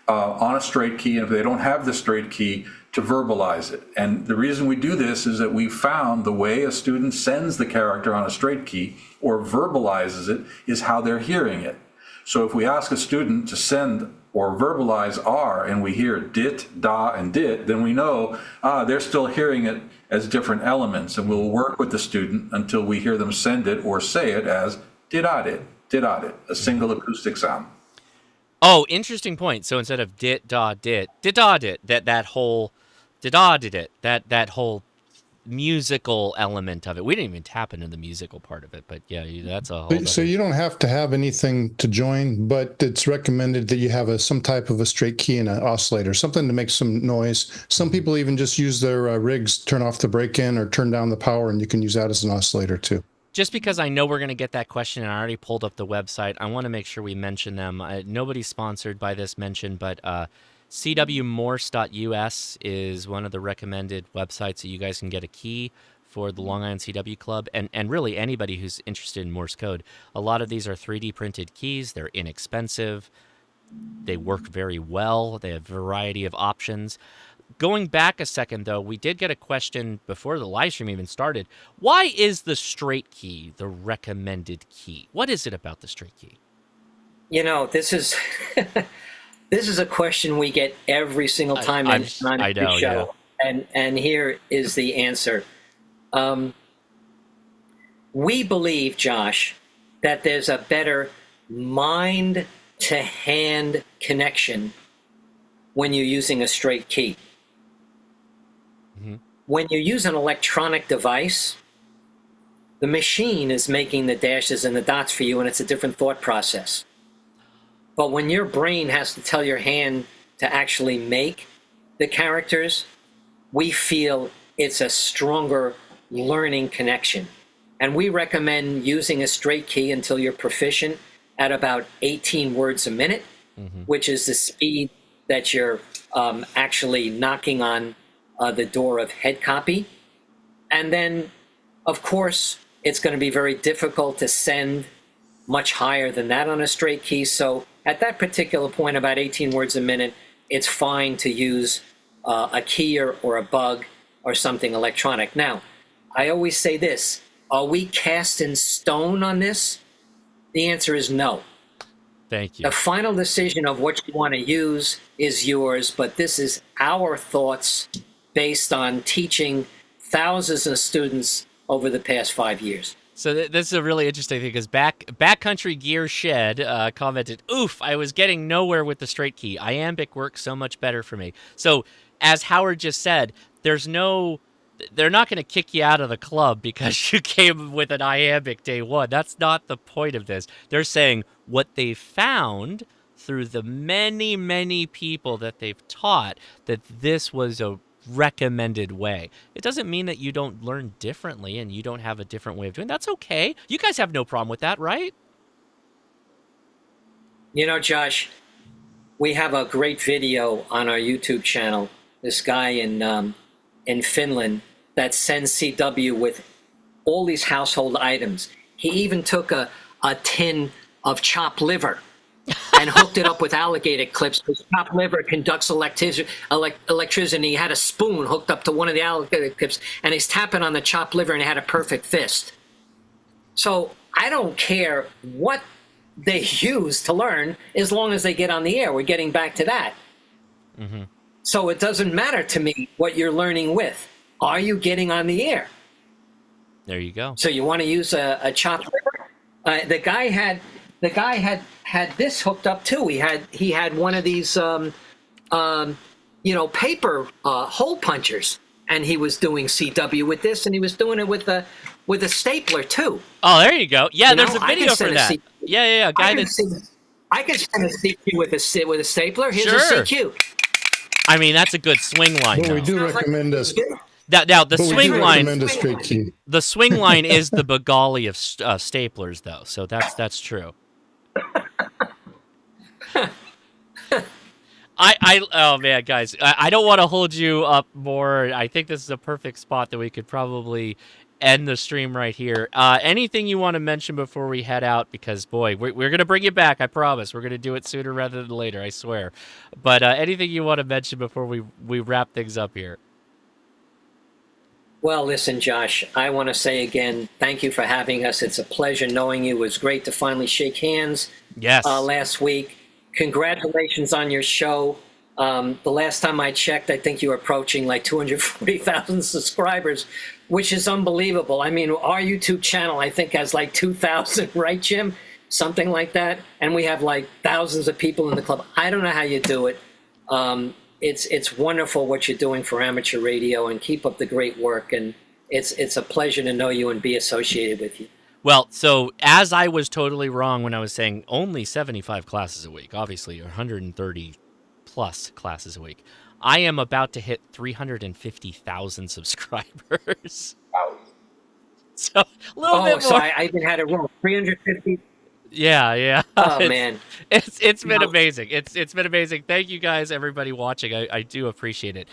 on a straight key, and if they don't have the straight key, to verbalize it. And the reason we do this is that we found the way a student sends the character on a straight key or verbalizes it is how they're hearing it. So if we ask a student to send or verbalize R and we hear dit, da, and dit, then we know they're still hearing it as different elements, and we'll work with the student until we hear them send it or say it as did-a-dit, a single acoustic sound. Oh, interesting point. So instead of dit da dit, did-da-dit, that whole did-da-did-it, that whole musical element of it. We didn't even tap into the musical part of it, but yeah, that's a whole So you don't have to have anything to join, but it's recommended that you have some type of a straight key and an oscillator, something to make some noise. Some people even just use their rigs, turn off the break-in or turn down the power, and you can use that as an oscillator too. Just because I know we're going to get that question and I already pulled up the website, I want to make sure we mention them. Nobody's sponsored by this mention, but cwmorse.us is one of the recommended websites that you guys can get a key for the Long Island CW Club, and really anybody who's interested in Morse code. A lot of these are 3D printed keys. They're inexpensive. They work very well. They have a variety of options. Going back a second, though, we did get a question before the live stream even started. Why is the straight key the recommended key? What is it about the straight key? You know, this is this is a question we get every single time on the show, yeah. And here is the answer. We believe, Josh, that there's a better mind-to-hand connection when you're using a straight key. When you use an electronic device, the machine is making the dashes and the dots for you, and it's a different thought process. But when your brain has to tell your hand to actually make the characters, we feel it's a stronger learning connection. And we recommend using a straight key until you're proficient at about 18 words a minute, which is the speed that you're actually knocking on the door of head copy. And then, of course, it's going to be very difficult to send much higher than that on a straight key. So at that particular point, about 18 words a minute, it's fine to use a keyer or a bug or something electronic. Now, I always say this, are we cast in stone on this? The answer is no. Thank you. The final decision of what you want to use is yours, but this is our thoughts based on teaching thousands of students over the past 5 years. So this is a really interesting thing, because Backcountry Gear Shed commented, "Oof, I was getting nowhere with the straight key. Iambic works so much better for me." So as Howard just said, they're not going to kick you out of the club because you came with an iambic day one. That's not the point of this. They're saying what they found through the many, many people that they've taught, that this was a recommended way. It doesn't mean that you don't learn differently and you don't have a different way of doing it. That's okay. You guys have no problem with that, right? You know, Josh, we have a great video on our YouTube channel. This guy in Finland that sends CW with all these household items. He even took a tin of chopped liver and hooked it up with alligator clips, because chopped liver conducts electricity. He had a spoon hooked up to one of the alligator clips, and he's tapping on the chopped liver, and he had a perfect fist. So I don't care what they use to learn, as long as they get on the air. We're getting back to that. So it doesn't matter to me what you're learning with. Are you getting on the air? There you go. So you want to use a chopped liver? The guy had this hooked up too. He had one of these paper hole punchers, and he was doing CW with this, and he was doing it with a stapler too. Oh, there you go. Yeah, there's a I video can for send a that. C- Yeah. Guy I can send a CQ with a stapler. Here's Sure. a CQ. I mean, that's a good swing line. But we though. do Sounds like recommend a us. Now the But we swing do line. recommend a straight key. The swing line is the Bengali of staplers, though. So that's true. Oh man, guys, I don't want to hold you up more. I think this is a perfect spot that we could probably end the stream right here. Anything you want to mention before we head out? Because boy, we're gonna bring you back. I promise. We're gonna do it sooner rather than later. I swear. But anything you want to mention before we wrap things up here? Well, listen, Josh, I want to say again, thank you for having us. It's a pleasure knowing you. It was great to finally shake hands Yes. last week. Congratulations on your show. The last time I checked, I think you were approaching like 240,000 subscribers, which is unbelievable. I mean, our YouTube channel, I think, has like 2,000, right, Jim? Something like that. And we have like thousands of people in the club. I don't know how you do it. It's wonderful what you're doing for amateur radio, and keep up the great work. And it's a pleasure to know you and be associated with you. Well, so as I was totally wrong when I was saying only 75 classes a week, obviously 130 plus classes a week, I am about to hit 350,000 subscribers. Wow. So a little bit more. So I even had it wrong. 350. Yeah. Oh, man. It's been amazing. It's been amazing. Thank you guys, everybody watching. I do appreciate it.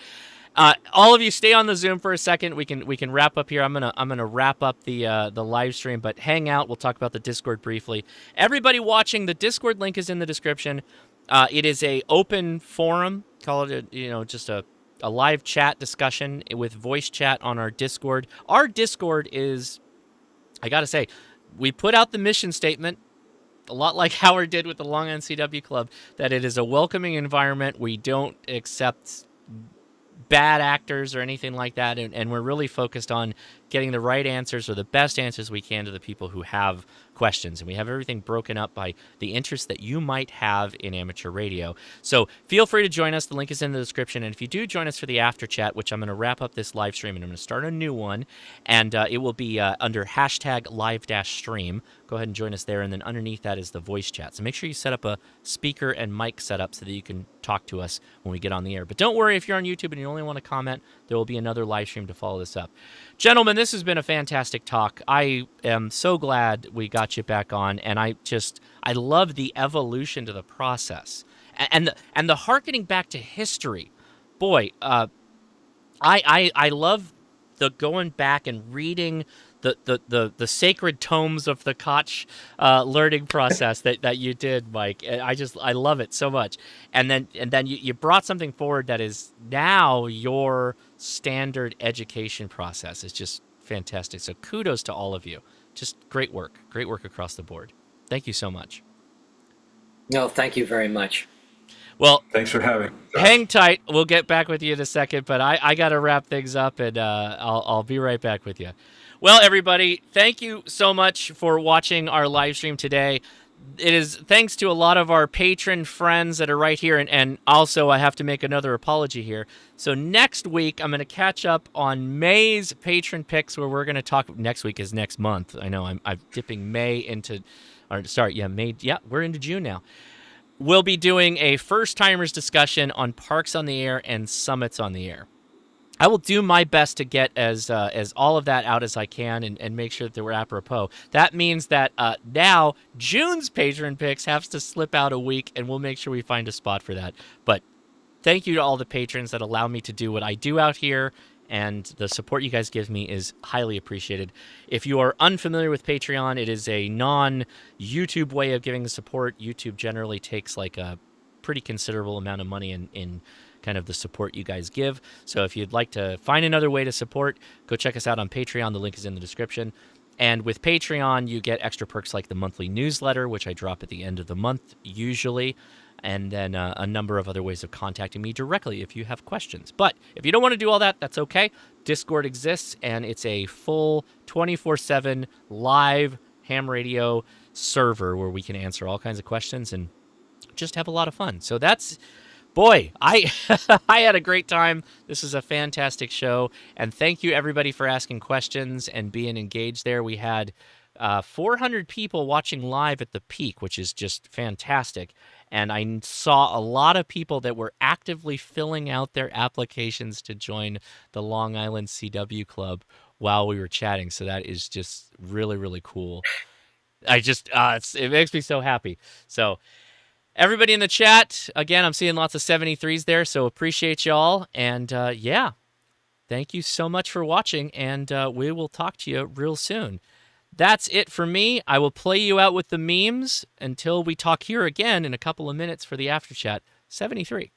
All of you, stay on the Zoom for a second. We can wrap up here. I'm gonna wrap up the live stream, but hang out. We'll talk about the Discord briefly. Everybody watching, the Discord link is in the description. It is a open forum. Call it just a live chat discussion with voice chat on our Discord. Our Discord is, I gotta say, we put out the mission statement, a lot like Howard did with the Long Island CW Club, that it is a welcoming environment. We don't accept bad actors or anything like that, and we're really focused on getting the right answers or the best answers we can to the people who have questions, and we have everything broken up by the interest that you might have in amateur radio. So feel free to join us. The link is in the description, and if you do join us for the after chat, which I'm going to wrap up this live stream and I'm going to start a new one, and it will be under hashtag live-stream. Go ahead and join us there, and then underneath that is the voice chat. So make sure you set up a speaker and mic setup so that you can talk to us when we get on the air. But don't worry, if you're on YouTube and you only want to comment, there will be another live stream to follow this up. Gentlemen, this has been a fantastic talk. I am so glad we got you back on, and I love the evolution to the process and the hearkening back to history. Boy, I love the going back and reading the sacred tomes of the Koch learning process that you did, Mike. I love it so much. And then you brought something forward that is now your standard education process. It's just fantastic. So kudos to all of you. Just great work across the board. Thank you so much. No, thank you very much. Well, Thanks for having me. hang tight. We'll get back with you in a second, but I got to wrap things up, and I'll be right back with you. Well, everybody, thank you so much for watching our live stream today. It is thanks to a lot of our patron friends that are right here, and also I have to make another apology here. So next week, I'm going to catch up on May's patron picks, where we're going to talk. Next week is next month. I know I'm dipping May into, May. Yeah, we're into June now. We'll be doing a first-timers discussion on Parks on the Air and Summits on the Air. I will do my best to get as all of that out as I can and make sure that they were apropos. That means that now June's patron picks has to slip out a week, and we'll make sure we find a spot for that. But thank you to all the patrons that allow me to do what I do out here, and the support you guys give me is highly appreciated. If you are unfamiliar with Patreon, it is a non-YouTube way of giving the support. YouTube generally takes like a pretty considerable amount of money in kind of the support you guys give. So if you'd like to find another way to support, go check us out on Patreon. The link is in the description. And with Patreon, you get extra perks like the monthly newsletter, which I drop at the end of the month usually, and then a number of other ways of contacting me directly if you have questions. But if you don't want to do all that, that's okay. Discord exists, and it's a full 24/7 live ham radio server where we can answer all kinds of questions and just have a lot of fun. So that's boy, I I had a great time. This is a fantastic show, and thank you everybody for asking questions and being engaged there. We had 400 people watching live at the peak, which is just fantastic. And I saw a lot of people that were actively filling out their applications to join the Long Island CW Club while we were chatting. So that is just really, really cool. I just, it makes me so happy. So everybody in the chat, again, I'm seeing lots of 73s there, so appreciate y'all. And yeah, thank you so much for watching, and we will talk to you real soon. That's it for me. I will play you out with the memes until we talk here again in a couple of minutes for the after chat. 73.